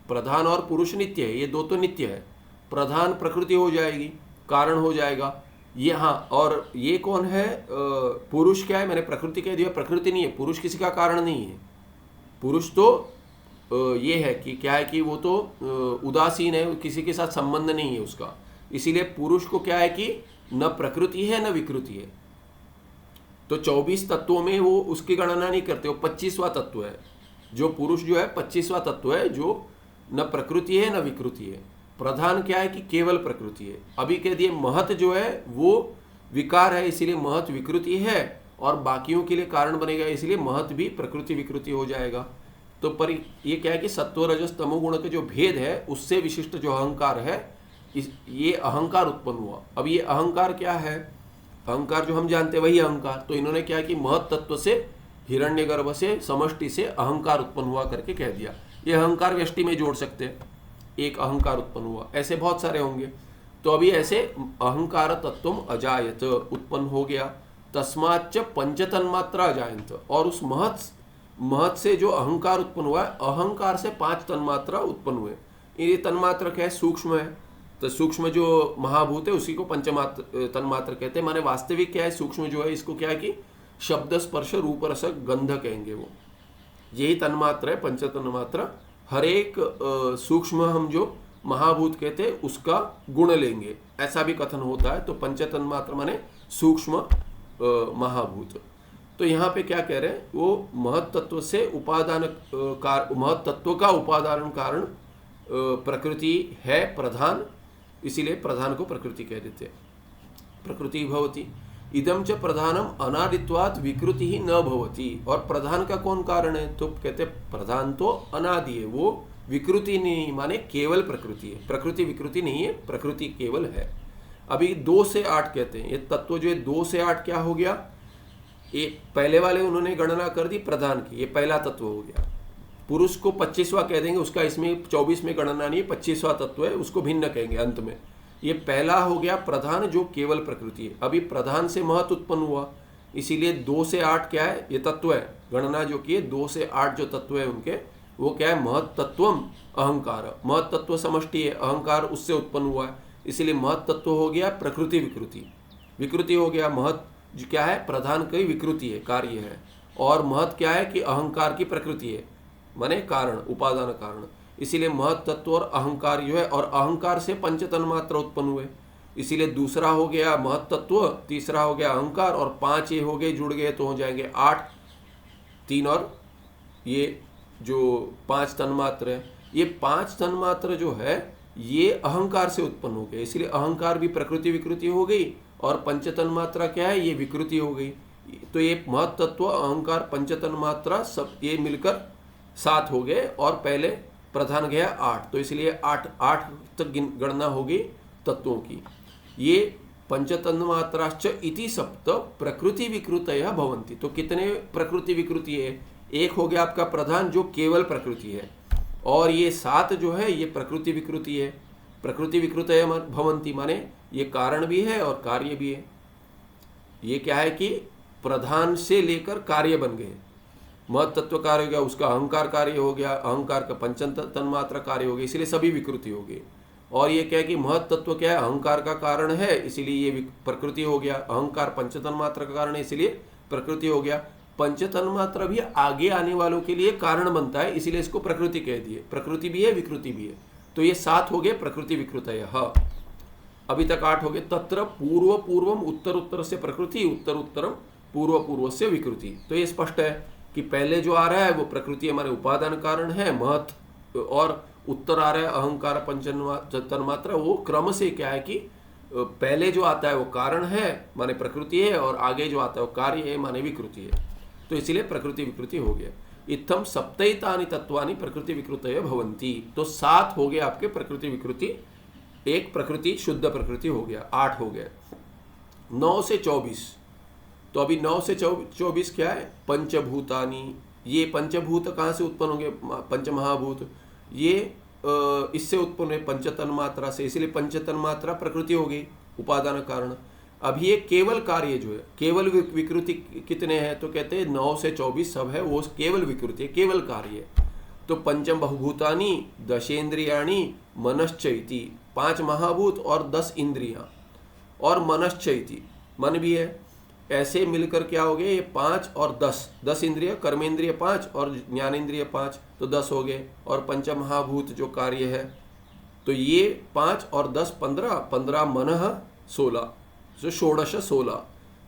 प्रधान और पुरुष नित्य है, ये दो तो नित्य है। प्रधान प्रकृति हो जाएगी, कारण हो जाएगा ये। हाँ, और ये कौन है, पुरुष क्या है, मैंने प्रकृति कह दिया, प्रकृति नहीं है, पुरुष किसी का कारण नहीं है। पुरुष तो ये है कि क्या है कि वो तो उदासीन है, किसी के साथ संबंध नहीं है उसका। इसीलिए पुरुष को क्या है कि न प्रकृति है न विकृति है। तो 24 तत्वों में वो उसकी गणना नहीं करते, वो 25वां तत्व है। जो पुरुष जो है 25वां तत्व है, जो न प्रकृति है न विकृति है। प्रधान क्या है कि केवल प्रकृति है। अभी कह दिए महत जो है वो विकार है, इसीलिए महत विकृति है, और बाकियों के लिए कारण बनेगा, इसलिए महत भी प्रकृति विकृति हो जाएगा। तो पर ये क्या है कि सत्व रजस तमो गुण का जो भेद है उससे विशिष्ट जो अहंकार है, ये अहंकार उत्पन्न हुआ। अब ये अहंकार क्या है, अहंकार जो हम जानते हैं वही अहंकार। तो इन्होंने क्या है कि महत तत्व से, हिरण्यगर्भ से, समष्टि से अहंकार उत्पन्न हुआ करके कह दिया। ये अहंकार व्यष्टि में जोड़ सकते हैं, एक अहंकार उत्पन्न हुआ, ऐसे बहुत सारे होंगे। तो अभी ऐसे अहंकार तत्वम अजायत उत्पन्न हो गया, तस्माच्च पंचतन्मात्रा अजायंत। और उस महत से जो अहंकार उत्पन्न हुआ है, अहंकार से 5 तन्मात्रा उत्पन्न हुए। ये तन्मात्रा क्या है, सूक्ष्म है, तो सूक्ष्म जो महाभूत है उसी को पंचमात्र तन्मात्र कहते हैं। माने वास्तविक क्या है, सूक्ष्म जो है इसको क्या है कि शब्द स्पर्श रूप रस गंध कहेंगे, वो यही तन्मात्र है, पंच तन्मात्रा। हर एक सूक्ष्म हम जो महाभूत कहते हैं उसका गुण लेंगे, ऐसा भी कथन होता है। तो पंच तन्मात्र माने सूक्ष्म महाभूत। तो यहाँ पे क्या कह रहे हैं, वो महत्त्व से उपादान महत्त्व का उपादान कारण प्रकृति है प्रधान, इसीलिए प्रधान को प्रकृति कह देते हैं। प्रकृति भवति इदम च प्रधानम अनादित्वात् विकृति ही न भवति। और प्रधान का कौन कारण है, तो कहते प्रधान तो अनादि है, वो विकृति नहीं, माने केवल प्रकृति है। प्रकृति विकृति नहीं है, प्रकृति केवल है। अभी 2 से 8 कहते हैं, ये तत्व जो है 2 से 8 क्या हो गया, ये पहले वाले उन्होंने गणना कर दी प्रधान की, ये पहला तत्व हो गया। पुरुष को 25वां कह देंगे, उसका इसमें 24 में गणना नहीं है, 25वां तत्व है, उसको भिन्न कहेंगे अंत में। ये पहला हो गया प्रधान जो केवल प्रकृति है। अभी प्रधान से महत उत्पन्न हुआ, इसीलिए 2 से 8 क्या है, ये तत्व है। गणना जो की 2 से 8 जो तत्व है उनके, वो क्या है, महत तत्वम अहंकार। महत तत्व समष्टि है, अहंकार उससे उत्पन्न हुआ है, इसीलिए महत तत्व हो गया प्रकृति विकृति। विकृति हो गया महत जो क्या है, प्रधान की विकृति है, कार्य है। और महत क्या है कि अहंकार की प्रकृति है, माने कारण, उपादान कारण। इसीलिए महत तत्व और अहंकार जो है, और अहंकार से पंच तन्मात्र उत्पन्न हुए, इसीलिए दूसरा हो गया महत तत्व, तीसरा हो गया अहंकार, और 5 ये हो गए, जुड़ गए तो हो जाएंगे 8। 3 और ये जो 5 तन्मात्र है, ये 5 तन्मात्र जो है ये अहंकार से उत्पन्न हो गए, इसलिए अहंकार भी प्रकृति विकृति हो गई, और पंच तन्मात्रा क्या है, ये विकृति हो गई। तो ये महत तत्व, अहंकार, पंच तन्मात्रा सब ये मिलकर 7 हो गए, और पहले प्रधान गया 8, तो इसलिए 8 तक गणना होगी तत्वों की। ये पंचतन्मात्राश्च इति सप्त प्रकृति विकृतयः भवन्ति। तो कितने प्रकृति विकृति है? एक हो गया आपका प्रधान जो केवल प्रकृति है, और ये 7 जो है ये प्रकृति विकृति है। प्रकृति विकृतयः भवन्ति माने ये कारण भी है और कार्य भी है। ये क्या है कि प्रधान से लेकर कार्य बन गए। महत तत्व कार्य हो गया, उसका अहंकार कार्य हो गया, अहंकार का पंच तन्मात्रा कार्य हो गया, इसलिए सभी विकृति हो गई। और ये क्या है कि महत तत्व क्या है? अहंकार का कारण है, इसीलिए ये प्रकृति हो गया। अहंकार पंच तन्मात्रा का कारण है, इसलिए प्रकृति हो गया। पंच तन्मात्रा भी आगे आने वालों के लिए कारण बनता है, इसीलिए इसको प्रकृति कह दिए। प्रकृति भी है, विकृति भी है। तो ये 7 हो गए प्रकृति विकृतयः। अभी तक 8 हो गए। तत्र पूर्व पूर्वम उत्तर उत्तर से प्रकृति, उत्तर उत्तरम पूर्व पूर्व से विकृति। तो ये स्पष्ट है कि पहले जो आ रहा है वो प्रकृति हमारे उपादान कारण है महत, और उत्तर आ रहा है अहंकार पंच तन्मात्रा। वो क्रम से क्या है कि पहले जो आता है वो कारण है माने प्रकृति है, और आगे जो आता है वो कार्य है माने विकृति है। तो इसीलिए प्रकृति विकृति हो गया। इत्थम सप्तैतानि तत्वानि प्रकृति विकृतयः भवन्ति। तो 7 हो गए आपके प्रकृति विकृति, एक प्रकृति शुद्ध प्रकृति हो गया, 8 हो गए। 9 से 24। तो अभी 9 से 24 क्या है? पंचभूतानि। ये पंचभूत कहाँ से उत्पन्न होंगे? पंचमहाभूत। ये इससे उत्पन्न है पंचतन्मात्रा से, इसलिए पंचतन्मात्रा प्रकृति हो गई, उपादान कारण। अभी ये केवल कार्य जो है, केवल विकृति कितने हैं? तो कहते हैं 9 से 24 सब है, वो केवल विकृति है, केवल कार्य है। तो पंचम बहुभूतानि दशेन्द्रियाणि मनश्चैति, 5 महाभूत और 10 इंद्रियां, और मनश्चैति मन भी है। ऐसे मिलकर क्या हो गए? ये 5 और 10 इंद्रिय, कर्मेंद्रिय 5 और ज्ञानेन्द्रिय 5, तो 10 हो गए। और पंचमहाभूत जो कार्य है, तो ये 5 और 10 15 मनः 16, तो षोडश 16।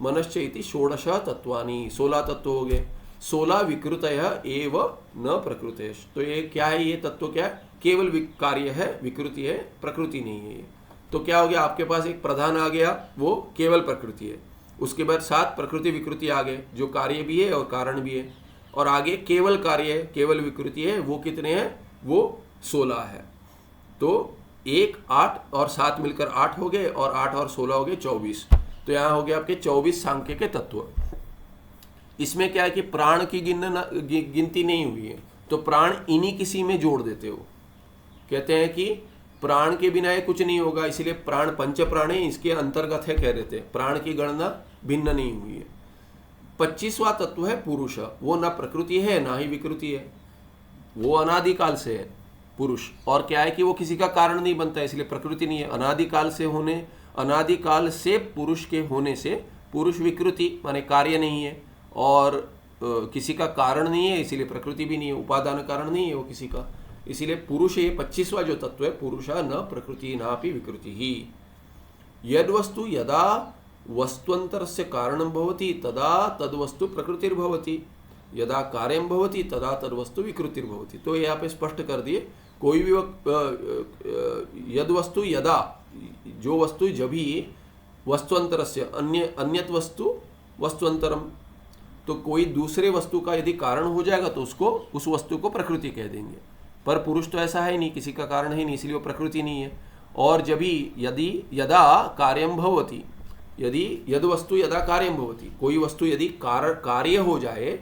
मनश्चैति षोडश तत्वानि, 16 तत्व हो गए। 16 विकृतयः एव न प्रकृतेश। तो ये क्या है? ये तत्व क्या है? केवल कार्य है, विकृति है, प्रकृति नहीं है ये। तो क्या हो गया? आपके पास एक प्रधान आ गया, वो केवल प्रकृति है। उसके बाद 7 प्रकृति विकृति आ गए, जो कार्य भी है और कारण भी है। और आगे केवल कार्य है, केवल विकृति है, वो कितने हैं? वो 16 है। तो 1 8 और 7 मिलकर 8 हो गए, और 8 और 16 हो गए 24। तो यहाँ हो गए आपके 24 सांख्य के तत्व। इसमें क्या है कि प्राण की गिनती नहीं हुई है, तो प्राण इन्हीं किसी में जोड़ देते हो। कहते हैं कि प्राण के बिना ये कुछ नहीं होगा, इसीलिए प्राण पंच प्राण है, इसके अंतर्गत है कह देते हैं। प्राण की गणना भिन्न नहीं हुई है। 25वां तत्व है पुरुष। वो ना प्रकृति है ना ही विकृति है, वो अनादिकाल से है पुरुष। और क्या है कि वो किसी का कारण नहीं बनता है, इसलिए प्रकृति नहीं है। अनादिकाल से पुरुष के होने से पुरुष विकृति माने कार्य नहीं है, और किसी का कारण नहीं है, इसीलिए प्रकृति भी नहीं है, उपादान कारण नहीं है वो किसी का। इसीलिए पुरुष ये 25वां जो तत्व है, पुरुष न प्रकृति नापि विकृति ही। यद वस्तु यदा वस्तुअंतरस्य कारणं भवति तदा तद्वस्तु प्रकृतिर्भवति, यदा कार्यं भवति तदा तद्वस्तु विकृतिर्भवति। तो यहाँ पे स्पष्ट कर दिए, कोई भी यद वस्तु यदा, जो वस्तु जब ही वस्तुअंतरस्य अन्यत वस्तु वस्तुअंतरम, तो कोई दूसरे वस्तु का यदि कारण हो जाएगा तो उसको, उस वस्तु को प्रकृति कह देंगे। पर पुरुष तो ऐसा है नहीं, किसी का कारण है नहीं, इसलिए वो प्रकृति नहीं है। और जब ही यदि यदा कार्यम भवति, यदि यद वस्तु यदा कार्यम भवति, कोई वस्तु यदि कार्य हो जाए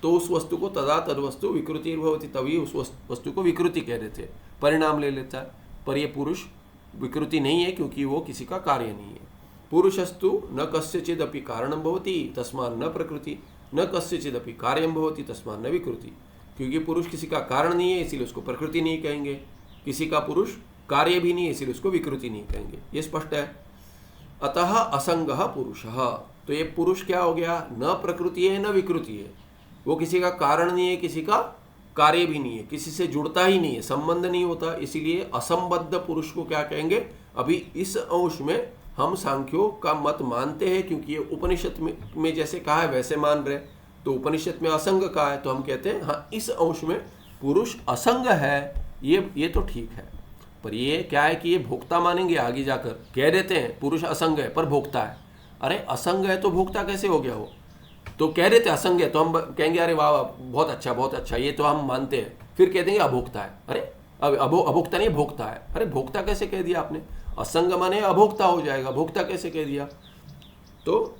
तो उस वस्तु को तदा तद वस्तु विकृति भवति, तभी उस वस्तु को विकृति कह देते हैं, परिणाम ले लेता है। पर ये पुरुष विकृति नहीं है, क्योंकि वो किसी का कार्य नहीं है। पुरुषस्तु न कस्यचिदपि कारणं भवति तस्मात् न प्रकृति, न कस्यचिदपि कार्यं भवति तस्मात् न विकृति। क्योंकि पुरुष किसी का कारण नहीं है, इसीलिए उसको प्रकृति नहीं कहेंगे। किसी का पुरुष कार्य भी नहीं है, इसीलिए उसको विकृति नहीं कहेंगे। ये स्पष्ट है। अतः असंगः पुरुषः। तो ये पुरुष क्या हो गया? न प्रकृति है न विकृति है, वो किसी का कारण नहीं है, किसी का कार्य भी नहीं है, किसी से जुड़ता ही नहीं है, संबंध नहीं होता, इसीलिए असंबद्ध पुरुष को क्या कहेंगे? अभी इस अंश में हम सांख्यों का मत मानते हैं, क्योंकि ये उपनिषद में जैसे कहा है वैसे मान रहे। तो उपनिषद में असंग कहा है, तो हम कहते हैं हाँ इस अंश में पुरुष असंग है, ये तो ठीक है। पर ये क्या है कि ये भोक्ता मानेंगे, आगे जाकर कह देते हैं पुरुष असंग है पर भोक्ता है। अरे असंग है तो भोक्ता कैसे हो गया वो? तो कह देते असंग है तो हम कहेंगे अरे वाह बहुत अच्छा, ये तो हम मानते हैं। फिर कह देंगे अभोक्ता है, अरे अभोक्ता नहीं भोक्ता है। अरे भोक्ता कैसे कह दिया आपने? असंग माने अभोक्ता हो जाएगा, भोक्ता कैसे कह दिया? तो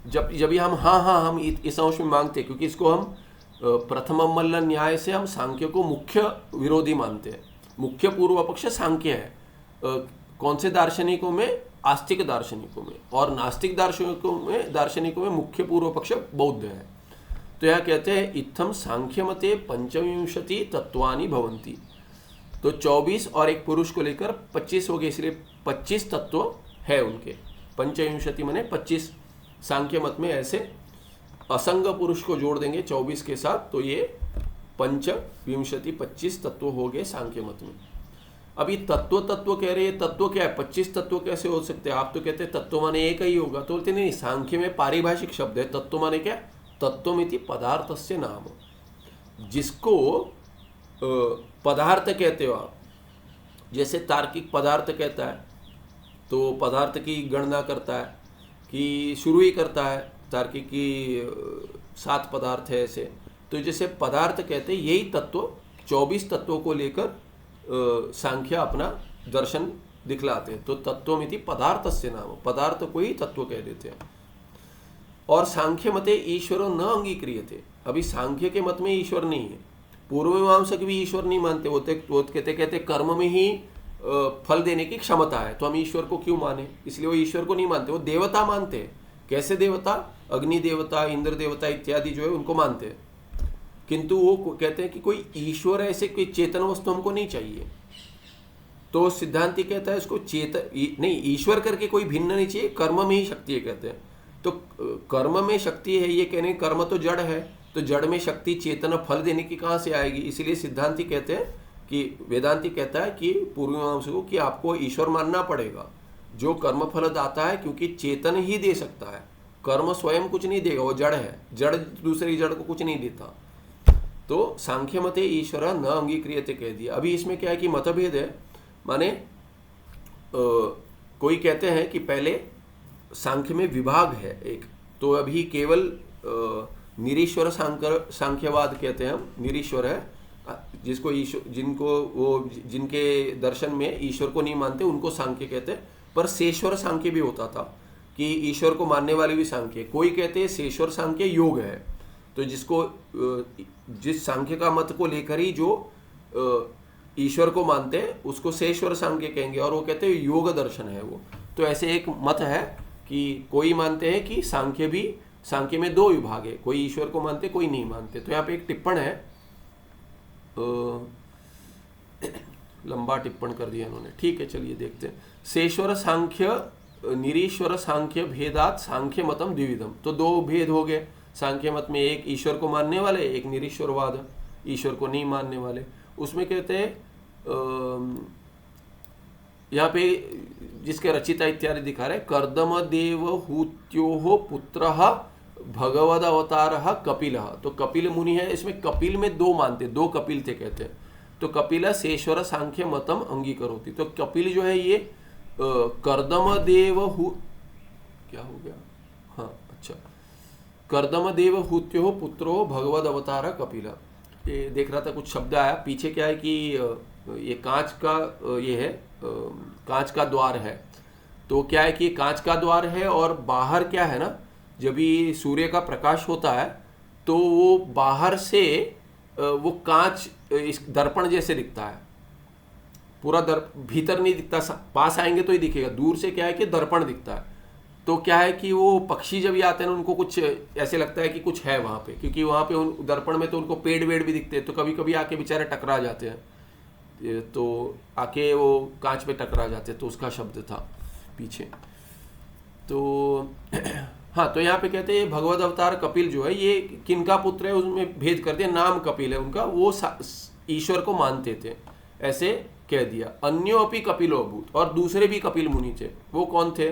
जब हम हाँ हम इस अंश में मांगते, क्योंकि इसको हम प्रथम मल्ल न्याय से हम सांख्य को मुख्य विरोधी मानते हैं। मुख्य पूर्व पक्ष सांख्य है, कौन से दार्शनिकों में? आस्तिक दार्शनिकों में, और नास्तिक दार्शनिकों में मुख्य पूर्व पक्ष बौद्ध है। तो यह कहते हैं इत्थम सांख्य मते पंचविंशति तत्वानि भवन्ति, तो 24 और एक पुरुष को लेकर 25 हो गए, इसलिए 25 तत्व है उनके। पंचविंशति माने 25, सांख्य मत में ऐसे असंग पुरुष को जोड़ देंगे 24 के साथ, तो ये पंचविंशति 25 तत्व हो गए सांख्य मत में। अभी तत्व कह रहे हैं, तत्व क्या है? 25 तत्व कैसे हो सकते हैं? आप तो कहते हैं तत्व माने एक ही होगा, तो बोलते नहीं, सांख्य में पारिभाषिक शब्द है। तत्व माने क्या? तत्वमिति पदार्थस्य नाम, जिसको पदार्थ कहते हो आप। जैसे तार्किक पदार्थ कहता है तो पदार्थ की गणना करता है कि शुरू ही करता है, तार्किक की 7 पदार्थ है ऐसे। तो जैसे पदार्थ कहते हैं, यही तत्व 24 तत्वों को लेकर सांख्य अपना दर्शन दिखलाते हैं। तो तत्वमिति पदार्थस्य नाम, पदार्थ को ही तत्व कह देते हैं। और सांख्य मते ईश्वरो न अंगीक्रियते, अभी सांख्य के मत में ईश्वर नहीं है। पूर्व मीमांसक भी ईश्वर नहीं मानते, वो कहते कर्म में ही फल देने की क्षमता है, तो हम ईश्वर को क्यों माने? इसलिए वो ईश्वर को नहीं मानते, वो देवता मानते हैं। कैसे देवता? अग्नि देवता, इंद्र देवता इत्यादि जो है उनको मानते हैं, किंतु वो कहते हैं कि कोई ईश्वर ऐसे कोई चेतन वस्तु हमको नहीं चाहिए। तो सिद्धांति कहता है इसको नहीं, ईश्वर करके कोई भिन्न नहीं चाहिए, कर्म में ही शक्ति है कहते हैं। तो कर्म में शक्ति है, ये कहने कर्म तो जड़ है, तो जड़ में शक्ति चेतन फल देने की कहाँ से आएगी? इसीलिए सिद्धांति कहते हैं कि वेदांति कहता है कि पूर्व मीमांसक को कि आपको ईश्वर मानना पड़ेगा जो कर्म फल दाता है, क्योंकि चेतन ही दे सकता है, कर्म स्वयं कुछ नहीं देगा, वो जड़ है, जड़ दूसरी जड़ को कुछ नहीं देता। तो सांख्य मते ईश्वर न अंगीक्रियते कह दिया। अभी इसमें क्या है कि मतभेद है, माने कोई कहते हैं कि पहले सांख्य में विभाग है एक, तो अभी केवल निरीश्वर सांख्यवाद कहते हैं हम, निरीश्वर है जिसको ईश्वर, जिनके दर्शन में ईश्वर को नहीं मानते उनको सांख्य कहते हैं। पर शेश्वर सांख्य भी होता था कि ईश्वर को मानने वाले भी सांख्य। कोई कहते हैं शेश्वर सांख्य योग है, तो जिस सांख्य का मत को लेकर ही जो ईश्वर को मानते हैं उसको शेश्वर सांख्य कहेंगे, और वो कहते हैं योग दर्शन है वो। तो ऐसे एक मत है कि कोई मानते हैं कि सांख्य में 2 विभाग है, कोई ईश्वर को मानते कोई नहीं मानते। तो यहाँ पे एक टिप्पण है, लंबा टिप्पण कर दिया इन्होंने, ठीक है चलिए देखते हैं। शेश्वर सांख्य निरीश्वर सांख्य भेदात सांख्य मतम द्विविधम, तो 2 भेद हो गए सांख्य मत में, एक ईश्वर को मानने वाले, एक निरीश्वरवाद, ईश्वर को नहीं मानने वाले। उसमें कहते हैं यहाँ पे जिसके रचिता इत्यादि दिखा रहे, कर्दम देव हूत्यो पुत्रः भगवद अवतार कपिल, तो कपिल मुनि है। इसमें कपिल में 2 मानते, 2 कपिल थे कहते हैं। तो कपिल शेश्वर सांख्य मतम अंगीकरोति, तो कपिल जो है ये कर्दम देव क्या हो गया, हाँ अच्छा, कर्दम देव हूत्यो पुत्रो भगवद अवतार कपिल। ये देख रहा था कुछ शब्द आया पीछे, क्या है कि ये कांच का ये है, कांच का द्वार है। तो क्या है कि कांच का द्वार है और बाहर क्या है ना, जब भी सूर्य का प्रकाश होता है तो वो बाहर से वो कांच इस दर्पण जैसे दिखता है, पूरा भीतर नहीं दिखता, पास आएंगे तो ही दिखेगा, दूर से क्या है कि दर्पण दिखता है। तो क्या है कि वो पक्षी जब भी आते हैं उनको कुछ ऐसे लगता है कि कुछ है वहाँ पे, क्योंकि वहाँ पे उन दर्पण में तो उनको पेड़ वेड़ भी दिखते हैं, तो कभी कभी आके बेचारे टकरा जाते हैं, तो आके वो कांच पे टकरा जाते हैं, तो उसका शब्द था पीछे। तो हाँ, तो यहाँ पे कहते हैं भगवद अवतार कपिल जो है ये किनका पुत्र है, उसमें भेद कर दिया, नाम कपिल है उनका, वो ईश्वर को मानते थे, ऐसे कह दिया। अन्यो अपि कपिलो अभूत, और दूसरे भी कपिल मुनि थे, वो कौन थे?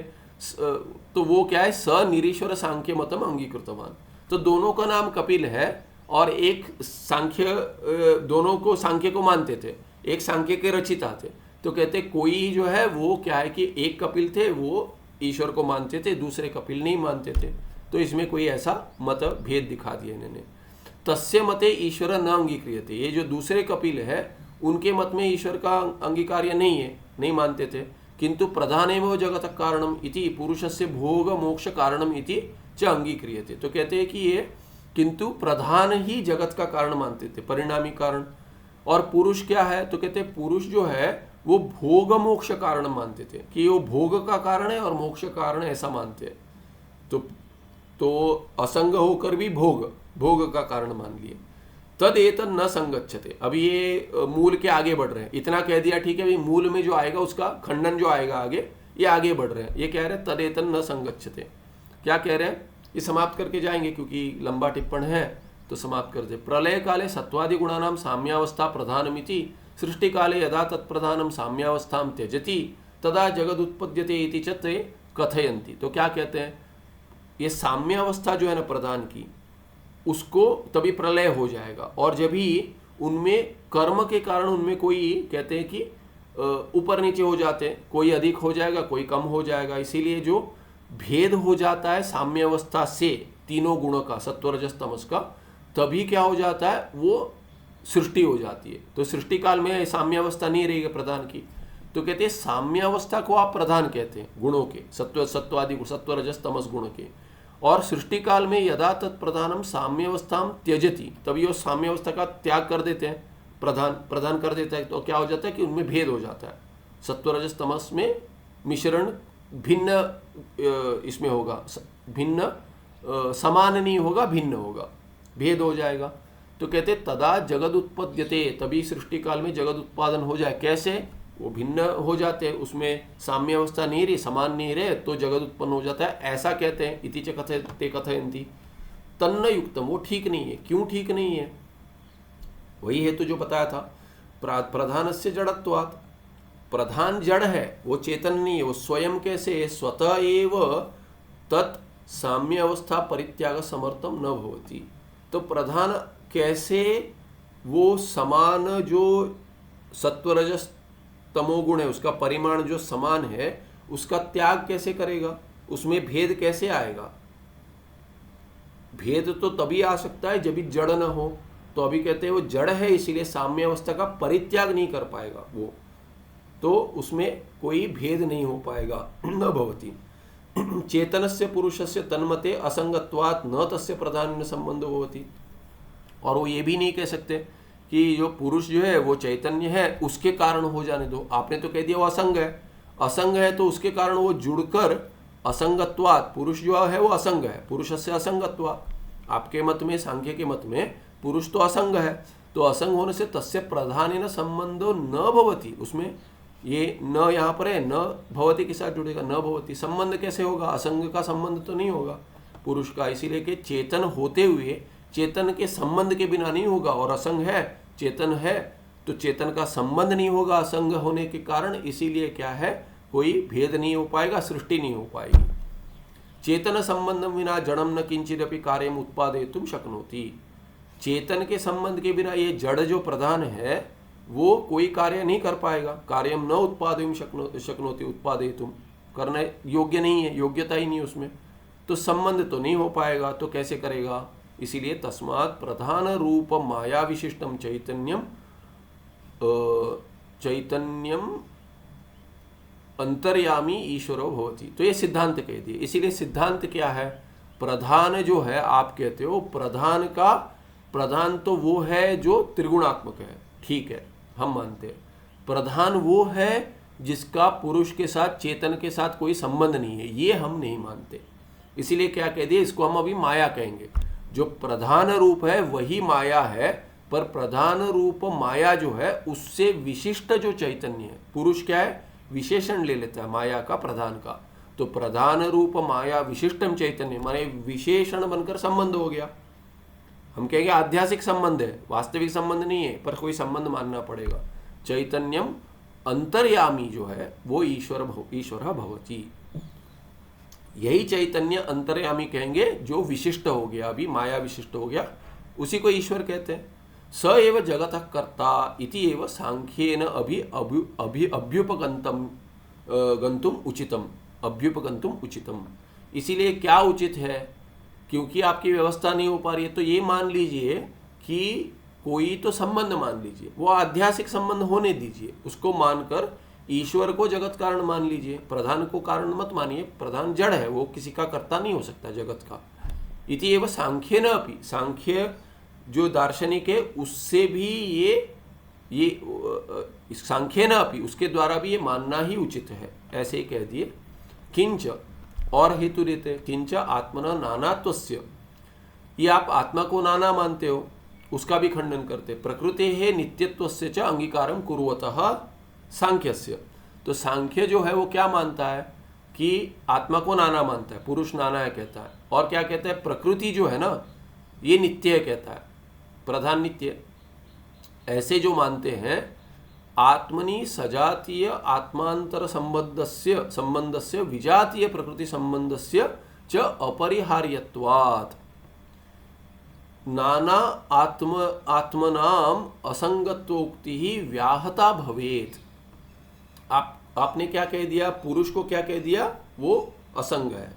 तो वो क्या है, स निरीश्वर सांख्य मतम अंगीकृतवान, तो दोनों का नाम कपिल है और एक सांख्य, दोनों को सांख्य को मानते थे, एक सांख्य के रचिता थे। तो कहते कोई जो है वो क्या है कि एक कपिल थे वो ईश्वर को मानते थे, दूसरे कपिल नहीं मानते थे, तो इसमें कोई ऐसा मत भेद दिखा दिया इन्होंने। तस्य मते ईश्वर न अंगीक्रियते, ये जो दूसरे कपिल है उनके मत में ईश्वर का अंगीकार्य नहीं है, नहीं मानते थे, किंतु प्रधानेव जगत कारणम इति पुरुषस्य भोग मोक्ष कारणम इति च अंगीक्रियते। तो कहते हैं कि ये किंतु प्रधान ही जगत का कारण मानते थे, परिणामी कारण। और पुरुष क्या है? तो कहते हैं पुरुष जो है वो भोग मोक्ष कारण मानते थे, कि वो भोग का कारण है और मोक्ष कारण है, ऐसा मानते हैं। तो असंग होकर भी भोग का कारण मान लिए। तद एतन न संगच्छते। अब ये मूल के आगे बढ़ रहे हैं, इतना कह दिया ठीक है भाई, मूल में जो आएगा उसका खंडन जो आएगा आगे, ये आगे बढ़ रहे हैं। ये कह रहे हैं तद एतन न संगच्छते। क्या कह रहे हैं? ये समाप्त करके जाएंगे क्योंकि लंबा टिप्पण है, तो समाप्त कर दे। प्रलय काले सत्वादि गुणानाम साम्यावस्था प्रधानमिति सृष्टि काले यदा तत्प्रधानम साम्यावस्थाम त्यजति तदा जगद उत्पद्यते इति च ते कथयन्ति। तो क्या कहते हैं? ये साम्यावस्था जो है ना प्रधान की, उसको तभी प्रलय हो जाएगा। और जब भी उनमें कर्म के कारण उनमें कोई कहते हैं कि ऊपर नीचे हो जाते हैं, कोई अधिक हो जाएगा कोई कम हो जाएगा। इसीलिए जो भेद हो जाता है साम्यावस्था से तीनों गुणों का, सत्व रजस तमस का, तभी क्या हो जाता है? वो सृष्टि हो जाती है। तो सृष्टि काल में साम्यावस्था नहीं रहेगी प्रधान की। तो कहते हैं साम्यावस्था को आप प्रधान कहते हैं गुणों के, सत्वादि सत्व रजस तमस गुण के। और सृष्टि काल में यदा तत्प्रधानम साम्यावस्थाम त्यजति, तभी वो साम्यावस्था का त्याग कर देते हैं, प्रधान कर देता है। तो क्या हो जाता है कि उनमें भेद हो जाता है। सत्व रजस तमस में मिश्रण भिन्न इसमें होगा, भिन्न समान नहीं होगा, भिन्न होगा, भेद हो जाएगा। तो कहते तदा जगद उत्पद्यते, तभी सृष्टि काल में जगद उत्पादन हो जाए। कैसे? वो भिन्न हो जाते हैं, उसमें साम्य अवस्था नहीं रही, समान नहीं रहे, तो जगत उत्पन्न हो जाता है, ऐसा कहते हैं। इति च कथयते कथयन्ति तन्न युक्तम। वो ठीक नहीं है। क्यों ठीक नहीं है? वही हेतु जो बताया था, प्रधानस्य जड़त्वात्। प्रधान जड़ है, वो चेतन नहीं है। वो स्वयं कैसे? स्वतः एव तत् साम्य अवस्था परित्याग समर्थम न भवति। तो प्रधान कैसे वो समान जो सत्वरजस तमोगुण है उसका परिमाण जो समान है उसका त्याग कैसे करेगा? उसमें भेद कैसे आएगा? भेद तो तभी आ सकता है जब भी जड़ न हो। तो अभी कहते हैं वो जड़ है, इसीलिए साम्य अवस्था का परित्याग नहीं कर पाएगा वो, तो उसमें कोई भेद नहीं हो पाएगा। न भवति चेतनस्य पुरुषस्य तन्मते असंगत्वात् न तस्य प्रधान संबंधो भवति। और वो ये भी नहीं कह सकते कि जो पुरुष जो है वो चैतन्य है उसके कारण हो जाने दो। आपने तो कह दिया वो असंग है, असंग है तो उसके कारण वो जुड़कर असंगत्वात्, पुरुष जो है वो असंग है, पुरुषस्य असंगत्वात्। आपके मत में, सांख्य के मत में पुरुष तो असंग है, तो असंग होने से तस्य प्रधानेन संबंधो न भवति। उसमें ये न यहाँ पर है, न भवति के साथ जुड़ेगा, न भवति। संबंध कैसे होगा? असंग का संबंध तो नहीं होगा पुरुष का, इसीलिए कि चेतन होते हुए चेतन के संबंध के बिना नहीं होगा। और असंग है, चेतन है, तो चेतन का संबंध नहीं होगा असंग होने के कारण, इसीलिए क्या है? कोई भेद नहीं हो पाएगा, सृष्टि नहीं हो पाएगी। चेतन संबंधम विना जड़म न किंचिदपि कार्यम उत्पादयितुम शक्नोति। चेतन के संबंध के बिना ये जड़ जो प्रधान है वो कोई कार्य नहीं कर पाएगा। कार्यम न उत्पादयितुम शक्नोति, उत्पादयितुम करने योग्य नहीं है, योग्यता ही नहीं उसमें, तो संबंध तो नहीं हो पाएगा। तो कैसे करेगा? इसीलिए तस्मात् प्रधान रूप माया विशिष्टम चैतन्यम अंतर्यामी ईश्वरो भवति। तो ये सिद्धांत कह दिए। इसीलिए सिद्धांत क्या है? प्रधान जो है, आप कहते हो प्रधान का, प्रधान तो वो है जो त्रिगुणात्मक है, ठीक है, हम मानते हैं। प्रधान वो है जिसका पुरुष के साथ, चेतन के साथ कोई संबंध नहीं है, ये हम नहीं मानते। इसीलिए क्या कह दिए? इसको हम अभी माया कहेंगे। जो प्रधान रूप है वही माया है, पर प्रधान रूप माया जो है उससे विशिष्ट जो चैतन्य है, पुरुष क्या है? विशेषण ले लेता है माया का, प्रधान का। तो प्रधान रूप माया विशिष्टम चैतन्य माने विशेषण बनकर संबंध हो गया। हम कहेंगे आध्यासिक संबंध है, वास्तविक संबंध नहीं है, पर कोई संबंध मानना पड़ेगा। चैतन्यम अंतर्यामी जो है वो ईश्वर भवति। यही चैतन्य अंतर्यामी कहेंगे जो विशिष्ट हो गया, अभी माया विशिष्ट हो गया, उसी को ईश्वर कहते हैं। स एव जगतः कर्ता इति एव सांख्येन अभ्युपगंतुम उचितम। इसीलिए क्या उचित है? क्योंकि आपकी व्यवस्था नहीं हो पा रही है, तो ये मान लीजिए कि कोई तो संबंध मान लीजिए, वो आध्यासिक संबंध होने दीजिए, उसको मानकर ईश्वर को जगत कारण मान लीजिए, प्रधान को कारण मत मानिए। प्रधान जड़ है, वो किसी का कर्ता नहीं हो सकता जगत का। इति एवं सांख्य न अपि, सांख्य जो दार्शनिक है उससे भी ये सांख्य न अपि, उसके द्वारा भी ये मानना ही उचित है, ऐसे ही कह दिए। किंच, और हेतु देते, किंच आत्मना नानात्वस्य, ये आप आत्मा को नाना मानते हो, उसका भी खंडन करते। प्रकृति है नित्यत्वस्य च अंगीकारम कुर्वतः सांख्यस्य, तो सांख्य जो है वो क्या मानता है कि आत्मा को नाना मानता है, पुरुष नाना है कहता है, और क्या कहता है, प्रकृति जो है ना ये नित्य है कहता है, प्रधान नित्य। ऐसे जो मानते हैं आत्मनि सजातीय आत्मांतर संबंधस्य विजातीय प्रकृति संबंधस्य च अपरिहार्यत्वात् नाना आत्मनाम असंगत्वोक्ति ही व्याहता भवेत। आपने क्या कह दिया, पुरुष को क्या कह दिया, वो असंग है,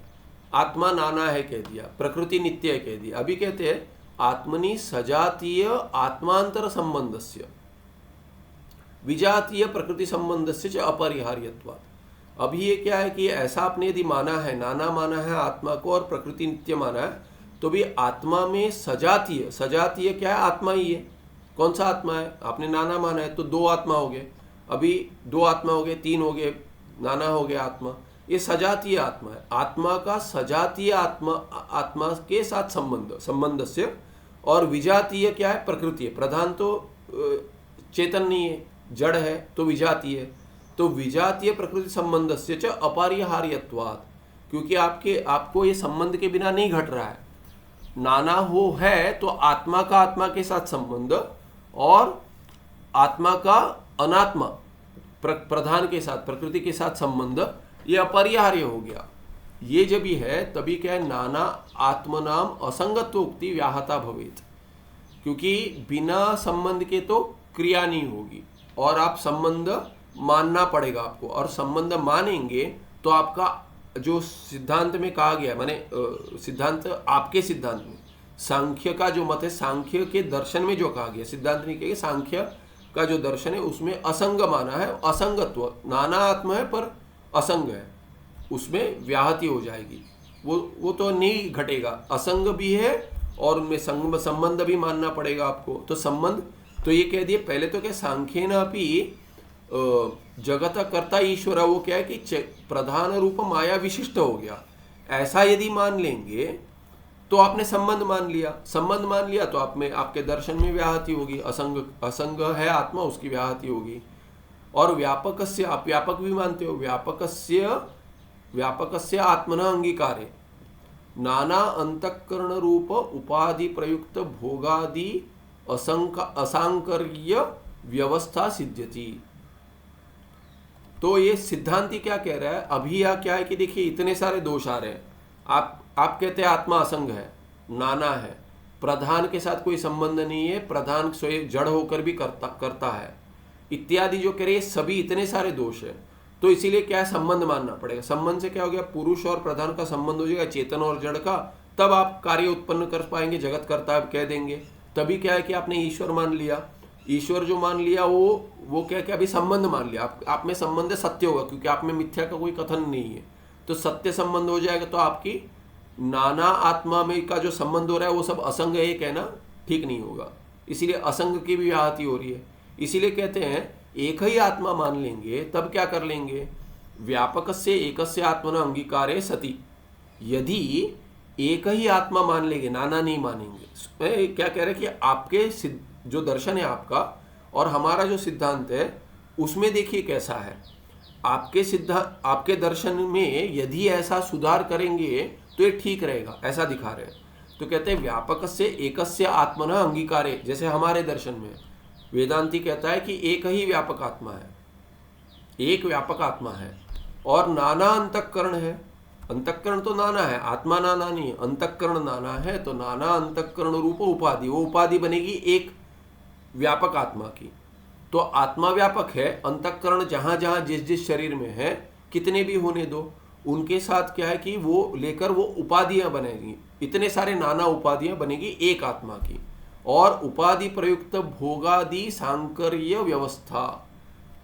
आत्मा नाना है कह दिया, प्रकृति नित्य है कह दिया। अभी कहते हैं आत्मनि सजातीय आत्मांतर संबंधस्य विजातीय प्रकृति संबंधस्य च अपरिहार्यत्वात्। अभी ये क्या है कि ऐसा आपने यदि माना है, नाना माना है आत्मा को और प्रकृति नित्य माना है, तो भी आत्मा में सजातीय, सजातीय क्या है, आत्मा ही है। कौन सा आत्मा है, आपने नाना माना है तो दो आत्मा हो गए, अभी दो आत्मा हो गए, तीन हो गए, नाना हो गया आत्मा, ये सजातीय आत्मा है। आत्मा का सजातीय आत्मा के साथ संबंध से, और विजातीय क्या है, प्रकृति है। प्रधान तो चेतन नहीं है, जड़ है, तो विजातीय है। तो विजातीय प्रकृति संबंध से च अपरिहार्यत्वात्, क्योंकि आपको ये संबंध के बिना नहीं घट रहा है। नाना हो है तो आत्मा का आत्मा के साथ संबंध और आत्मा का अनात्मा प्रधान के साथ, प्रकृति के साथ संबंध, ये अपरिहार्य हो गया। ये जब भी है तभी क्या है, नाना आत्मनाम असंगत्वोक्ति व्याहता भवेत, क्योंकि बिना संबंध के तो क्रिया नहीं होगी और आप संबंध मानना पड़ेगा आपको, और संबंध मानेंगे तो आपका जो सिद्धांत में कहा गया, माने सिद्धांत आपके सिद्धांत में, सांख्य का जो मत है, सांख्य के दर्शन में जो कहा गया, सिद्धांत नहीं कहेंगे, सांख्य का जो दर्शन है उसमें असंग माना है। असंगत्व, नाना आत्मा है पर असंग है, उसमें व्याहति हो जाएगी, वो तो नहीं घटेगा। असंग भी है और उनमें संबंध भी मानना पड़ेगा आपको। तो संबंध तो ये कह दिए पहले तो क्या, सांख्येन अपि जगत कर्ता ईश्वर, वो क्या है कि प्रधान रूप माया विशिष्ट हो गया। ऐसा यदि मान लेंगे तो आपने संबंध मान लिया, संबंध मान लिया तो आप में, आपके दर्शन में व्याहति होगी। असंग है आत्मा, उसकी व्याहति होगी। और व्यापकस्य, आप व्यापक भी मानते हो, व्यापकस्य आत्मना अंगीकारे नाना अंतःकरण रूप उपाधि प्रयुक्त भोगादि असांकर्य व्यवस्था सिद्ध्यति। तो ये सिद्धांति क्या कह रहा है, अभी या क्या है कि देखिए इतने सारे दोष आ रहे हैं। आप कहते हैं आत्मा असंग है, नाना है, प्रधान के साथ कोई संबंध नहीं है, प्रधान स्वयं जड़ होकर भी करता है इत्यादि जो कह रहे हैं, सभी इतने सारे दोष है। तो इसीलिए क्या है, संबंध मानना पड़ेगा। संबंध से क्या हो गया, पुरुष और प्रधान का संबंध हो जाएगा, चेतन और जड़ का, तब आप कार्य उत्पन्न कर पाएंगे, जगत करता है कह देंगे। तभी क्या है कि आपने ईश्वर मान लिया, ईश्वर जो मान लिया वो क्या क्या अभी संबंध मान लिया, आप में संबंध सत्य होगा, क्योंकि आप में मिथ्या का कोई कथन नहीं है, तो सत्य संबंध हो जाएगा। तो आपकी नाना आत्मा में का जो संबंध हो रहा है वो सब असंग है, ये कहना ठीक नहीं होगा। इसीलिए असंग की भी व्याहति हो रही है। इसीलिए कहते हैं एक ही आत्मा मान लेंगे तब क्या कर लेंगे, व्यापकस्य एकस्य आत्मना अंगीकारे सति, यदि एक ही आत्मा मान लेंगे, नाना नहीं मानेंगे। क्या कह रहे हैं कि आपके जो दर्शन है आपका और हमारा जो सिद्धांत है उसमें देखिए कैसा है, आपके दर्शन में यदि ऐसा सुधार करेंगे तो ये ठीक रहेगा, ऐसा दिखा रहे हैं। तो कहते हैं व्यापकस्य एकस्य आत्मना अंगीकारे, जैसे हमारे दर्शन में वेदांती कहता है कि एक ही व्यापक आत्मा है, एक व्यापक आत्मा है और नाना अंतःकरण है। अंतःकरण तो नाना है, आत्मा नाना नहीं है, अंतःकरण नाना है। तो नाना अंतःकरण रूप उपाधि, वो उपाधि बनेगी एक व्यापक आत्मा की। तो आत्मा व्यापक है, अंतःकरण जहां जहां जिस जिस शरीर में है कितने भी होने दो, उनके साथ क्या है कि वो लेकर वो उपाधियां बनेगी, इतने सारे नाना उपाधियां बनेगी एक आत्मा की। और उपाधि प्रयुक्त भोगादि सांकर्य व्यवस्था,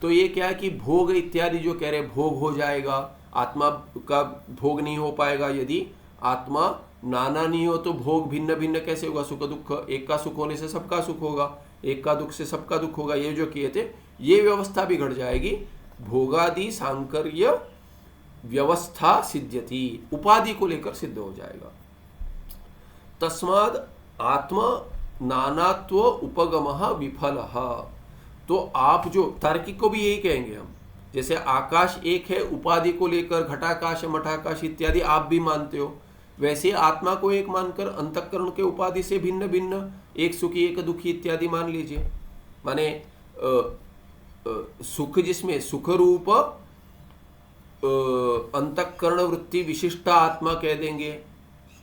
तो ये क्या है कि भोग इत्यादि जो कह रहे भोग हो जाएगा, आत्मा का भोग नहीं हो पाएगा। यदि आत्मा नाना नहीं हो तो भोग भिन्न भिन्न कैसे होगा? सुख दुख, एक का सुख होने से सबका सुख होगा, एक का दुख से सबका दुख होगा। ये जो किए थे ये व्यवस्था भी घट जाएगी। भोगादि सांकर्य व्यवस्था सिद्ध्यति, उपाधि को लेकर सिद्ध हो जाएगा। तस्माद आत्मा नानात्व उपगमः विफलः। तो आप जो तार्किक को भी यही कहेंगे हम, जैसे आकाश एक है उपाधि को लेकर, घटाकाश मठाकाश इत्यादि आप भी मानते हो, वैसे आत्मा को एक मानकर अंतःकरण के उपाधि से भिन्न भिन्न, एक सुखी एक दुखी इत्यादि मान लीजिए। माने सुख जिसमें सुख रूप अंतःकरण वृत्ति विशिष्ट आत्मा कह देंगे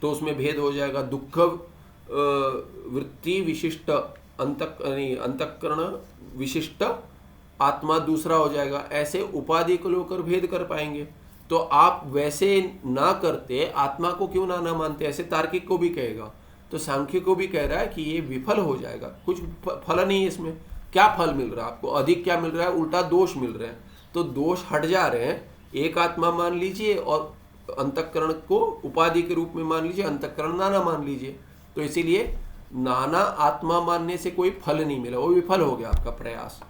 तो उसमें भेद हो जाएगा। दुख वृत्ति विशिष्ट अंतःकरण विशिष्ट आत्मा दूसरा हो जाएगा। ऐसे उपाधि को लेकर भेद कर पाएंगे। तो आप वैसे ना करते, आत्मा को क्यों ना मानते, ऐसे तार्किक को भी कहेगा। तो सांख्य को भी कह रहा है कि ये विफल हो जाएगा, कुछ फल नहीं है इसमें। क्या फल मिल रहा है आपको? अधिक क्या मिल रहा है? उल्टा दोष मिल रहे हैं। तो दोष हट जा रहे हैं। एक आत्मा मान लीजिए और अंतःकरण को उपाधि के रूप में मान लीजिए, अंतःकरण नाना मान लीजिए। तो इसीलिए नाना आत्मा मानने से कोई फल नहीं मिला, वो विफल हो गया आपका प्रयास।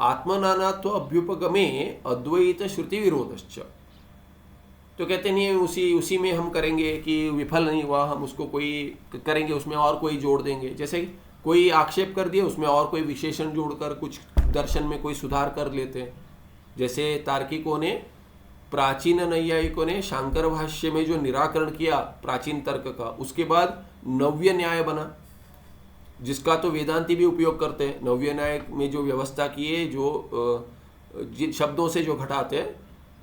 आत्मा नानात्व अभ्युपगमे अद्वैत श्रुति विरोधश्च। तो कहते नहीं उसी में हम करेंगे कि विफल नहीं हुआ, हम उसको कोई करेंगे, उसमें और कोई जोड़ देंगे। जैसे कोई आक्षेप कर दिया, उसमें और कोई विशेषण जोड़कर कुछ दर्शन में कोई सुधार कर लेते हैं। जैसे तार्किकों ने, प्राचीन नैयायिकों ने शांकर भाष्य में जो निराकरण किया प्राचीन तर्क का, उसके बाद नव्य न्याय बना, जिसका तो वेदांती भी उपयोग करते हैं। नव्य न्याय में जो व्यवस्था की है, जो जिन शब्दों से जो घटाते हैं,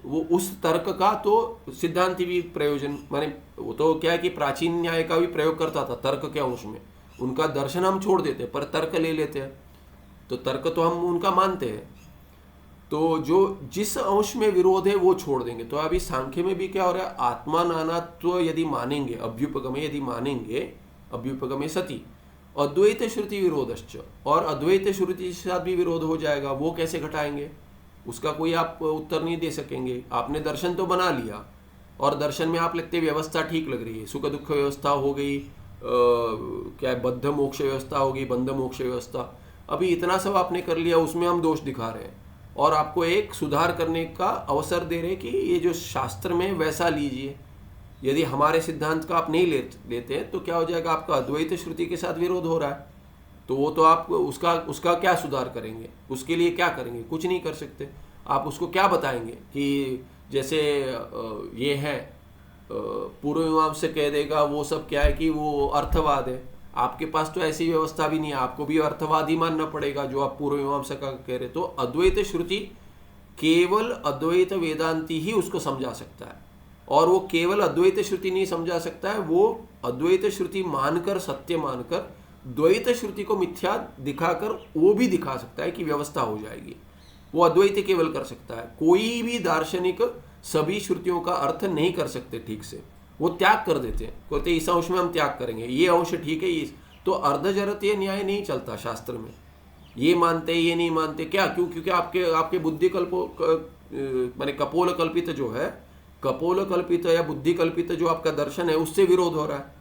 वो उस तर्क का तो सिद्धांती भी प्रयोजन, माने वो तो क्या है कि प्राचीन न्याय का भी प्रयोग करता था तर्क के अंश में। उनका दर्शन हम छोड़ देते पर तर्क ले लेते हैं, तो तर्क तो हम उनका मानते हैं। तो जो जिस अंश में विरोध है वो छोड़ देंगे। तो अभी सांख्य में भी क्या हो रहा है? आत्मा नानात्व यदि मानेंगे, अभ्युपगमे यदि मानेंगे, अभ्युपगमे सती अद्वैत श्रुति विरोधश्च, और अद्वैत श्रुति के साथ भी विरोध हो जाएगा। वो कैसे घटाएंगे? उसका कोई आप उत्तर नहीं दे सकेंगे। आपने दर्शन तो बना लिया और दर्शन में आप लगते व्यवस्था ठीक लग रही है, सुख दुख व्यवस्था हो गई, क्या बद्ध मोक्ष व्यवस्था होगी, बंध मोक्ष व्यवस्था, अभी इतना सब आपने कर लिया, उसमें हम दोष दिखा रहे हैं और आपको एक सुधार करने का अवसर दे रहे कि ये जो शास्त्र में वैसा लीजिए। यदि हमारे सिद्धांत का आप नहीं लेते तो क्या हो जाएगा? आपका अद्वैत श्रुति के साथ विरोध हो रहा है, तो वो तो आप उसका क्या सुधार करेंगे? उसके लिए क्या करेंगे? कुछ नहीं कर सकते। आप उसको क्या बताएंगे कि जैसे ये है पूर्व मीमांसा कह देगा वो सब क्या है कि वो अर्थवाद है। आपके पास तो ऐसी व्यवस्था भी नहीं है, आपको भी अर्थवाद ही मानना पड़ेगा जो आप पूर्व मीमांसा का कह रहे। तो अद्वैत श्रुति केवल अद्वैत वेदांती ही उसको समझा सकता है, और वो केवल अद्वैत श्रुति नहीं समझा सकता है, वो अद्वैत श्रुति मानकर, सत्य मानकर, द्वैत श्रुति को मिथ्या दिखाकर वो भी दिखा सकता है कि व्यवस्था हो जाएगी। वो अद्वैत केवल कर सकता है। कोई भी दार्शनिक सभी श्रुतियों का अर्थ नहीं कर सकते ठीक से, वो त्याग कर देते हैं, कहते इस अंश में हम त्याग करेंगे, ये अंश ठीक है। ये तो अर्धजरतीय न्याय नहीं चलता शास्त्र में, ये मानते ये नहीं मानते। क्या? क्योंकि आपके बुद्धि कल्पो माने कपोल कल्पित जो है, कपोल कल्पित या बुद्धि कल्पित जो आपका दर्शन है उससे विरोध हो रहा है।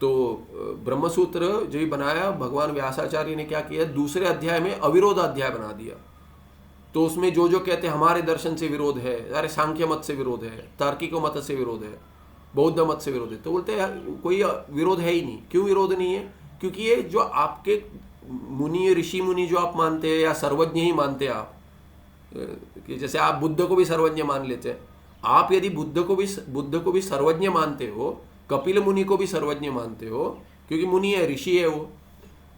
तो ब्रह्मसूत्र जो भी बनाया भगवान व्यासाचार्य ने क्या किया, दूसरे अध्याय में अविरोध अध्याय बना दिया। तो उसमें जो कहते हैं हमारे दर्शन से विरोध है, अरे सांख्य मत से विरोध है, तार्किक मत से विरोध है, बौद्ध मत से विरोध है, तो बोलते हैं कोई विरोध है ही नहीं। क्यों विरोध नहीं है? क्योंकि ये जो आपके मुनि, ऋषि मुनि जो आप मानते हैं या सर्वज्ञ ही मानते हैं आप, कि जैसे आप बुद्ध को भी सर्वज्ञ मान लेते हैं, आप यदि बुद्ध को भी सर्वज्ञ मानते हो, कपिल मुनि को भी सर्वज्ञ मानते हो क्योंकि मुनि है, ऋषि है वो,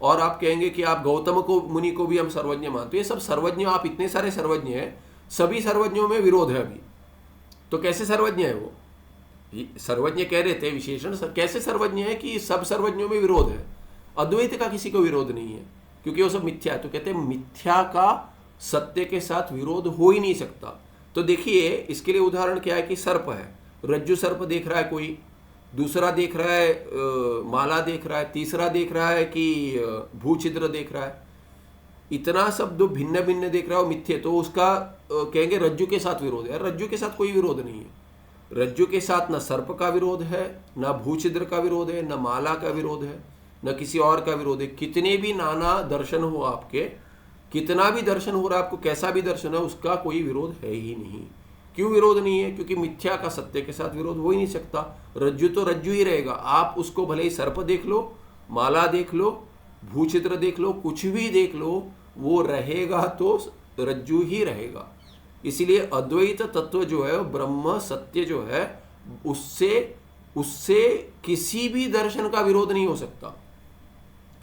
और आप कहेंगे कि आप गौतम को मुनि को भी हम सर्वज्ञ मानते हैं, ये सब सर्वज्ञ, आप इतने सारे सर्वज्ञ हैं, सभी सर्वज्ञों में विरोध है अभी। तो कैसे सर्वज्ञ है वो? सर्वज्ञ कह रहे थे विशेषण, कैसे सर्वज्ञ है कि सब सर्वज्ञों में विरोध है? अद्वैत का किसी को विरोध नहीं है क्योंकि वो सब मिथ्या है। तो कहते हैं मिथ्या का सत्य के साथ विरोध हो ही नहीं सकता। तो देखिए इसके लिए उदाहरण क्या है कि सर्प है, रज्जु सर्प देख रहा है कोई, दूसरा देख रहा है माला देख रहा है, तीसरा देख रहा है कि भूछिद्र देख रहा है। इतना सब जो भिन्न भिन्न देख रहा हो मिथ्य, तो उसका कहेंगे रज्जु के साथ विरोध है। रज्जु के साथ कोई विरोध नहीं है। रज्जु के साथ न सर्प का विरोध है, न भूछिद्र का विरोध है, न माला का विरोध है, न किसी और का विरोध है। कितने भी नाना दर्शन हो आपके, कितना भी दर्शन हो रहा है आपको, कैसा भी दर्शन है, उसका कोई विरोध है ही नहीं। क्यों विरोध नहीं है? क्योंकि मिथ्या का सत्य के साथ विरोध हो ही नहीं सकता। रज्जु तो रज्जु ही रहेगा। आप उसको भले ही सर्प देख लो, माला देख लो, भूछिद्र देख लो, कुछ भी देख लो, वो रहेगा तो रज्जु ही रहेगा। इसीलिए अद्वैत तत्व जो है, ब्रह्म सत्य जो है, उससे किसी भी दर्शन का विरोध नहीं हो सकता।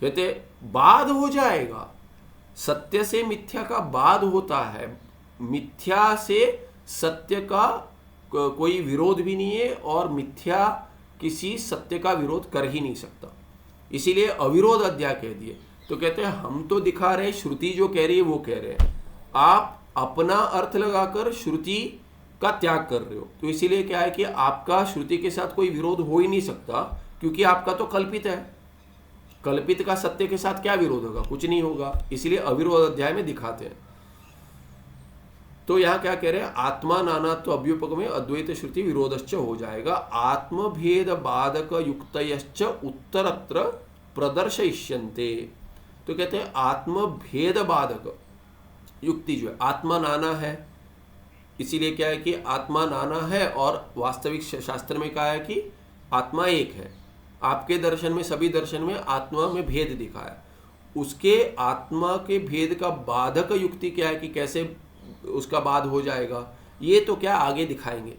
कहते बाद हो जाएगा, सत्य से मिथ्या का बाद होता है, मिथ्या से सत्य का कोई विरोध भी नहीं है, और मिथ्या किसी सत्य का विरोध कर ही नहीं सकता। इसीलिए अविरोध अध्याय कह दिए। तो कहते हैं हम तो दिखा रहे, श्रुति जो कह रही है वो कह रहे हैं, आप अपना अर्थ लगाकर श्रुति का त्याग कर रहे हो। तो इसीलिए क्या है कि आपका श्रुति के साथ कोई विरोध हो ही नहीं सकता, क्योंकि आपका तो कल्पित है। कल्पित का सत्य के साथ क्या विरोध होगा? कुछ नहीं होगा। इसलिए अविरोध अध्याय में दिखाते हैं। तो यहां क्या कह रहे हैं? आत्मा नानात्व अभ्युपक में अद्वैत श्रुति विरोधश्च हो जाएगा। आत्मभेद बाधक युक्तयश्च उत्तरत्र प्रदर्शयिष्यन्ते। तो कहते हैं आत्मभेद बाधक युक्ति जो है, आत्मा नाना है, इसीलिए क्या है कि आत्मा नाना है, और वास्तविक शास्त्र में कहा है कि आत्मा एक है। आपके दर्शन में, सभी दर्शन में आत्मा में भेद दिखा है। उसके आत्मा के भेद का बाधक युक्ति क्या है कि कैसे उसका बाद हो जाएगा, ये तो क्या आगे दिखाएंगे।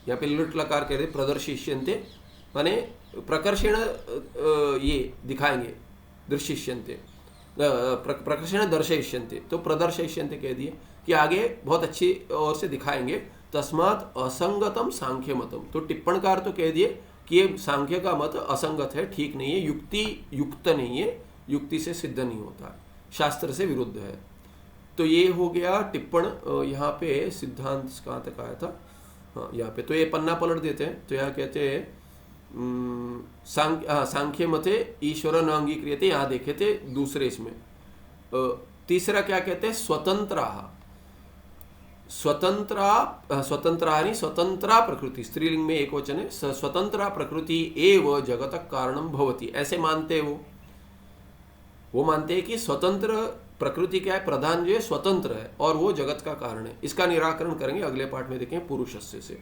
यहाँ पे लुट लकार कह रहे प्रदर्शिष्यन्ते, माने प्रकर्षण ये दिखाएंगे, दृश्यन्ते, प्रकर्षण दर्शयिष्यन्ते, तो प्रदर्शयिष्यन्ते कह दिए कि आगे बहुत अच्छी ओर से दिखाएंगे। तस्मात् असंगतम सांख्य मतम, तो टिप्पणकार तो कह दिए कि ये सांख्य का मत असंगत है, ठीक नहीं है, युक्ति युक्त नहीं है, युक्ति से सिद्ध नहीं होता, शास्त्र से विरुद्ध है। तो ये हो गया टिप्पण। यहाँ पे सिद्धांत कहाँ तक आया था? हाँ, यहाँ पे तो ये पन्ना पलट देते हैं। तो यहाँ कहते हैं सांख्य मते ईश्वर न अंगीक्रियते, यहाँ देखे थे दूसरे इसमें। तीसरा क्या कहते हैं? स्वतंत्रा प्रकृति, स्त्रीलिंग में एक वचन है, स्वतंत्रा प्रकृति एव जगत कारणम भवति, ऐसे मानते वो मानते हैं कि स्वतंत्र प्रकृति क्या है? प्रधान जो है स्वतंत्र है, और वो जगत का कारण है। इसका निराकरण करेंगे अगले पाठ में, देखें पुरुषस्य से।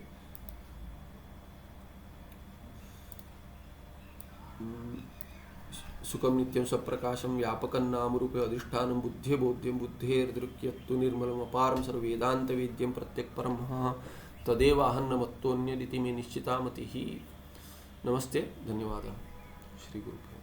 सुखम नित्यम स्वप्रकाशम व्यापकं नाम रूपे अधिष्ठानं बुद्धि बोध्यम बुद्धेर्दृक्यत्तु निर्मलम अपारम सर्ववेदांत वेद्यम प्रत्यक परम तदेवाहन्नमत्तोऽन्यदिति मे निश्चिता मतिः। नमस्ते, धन्यवाद। श्री गुरु।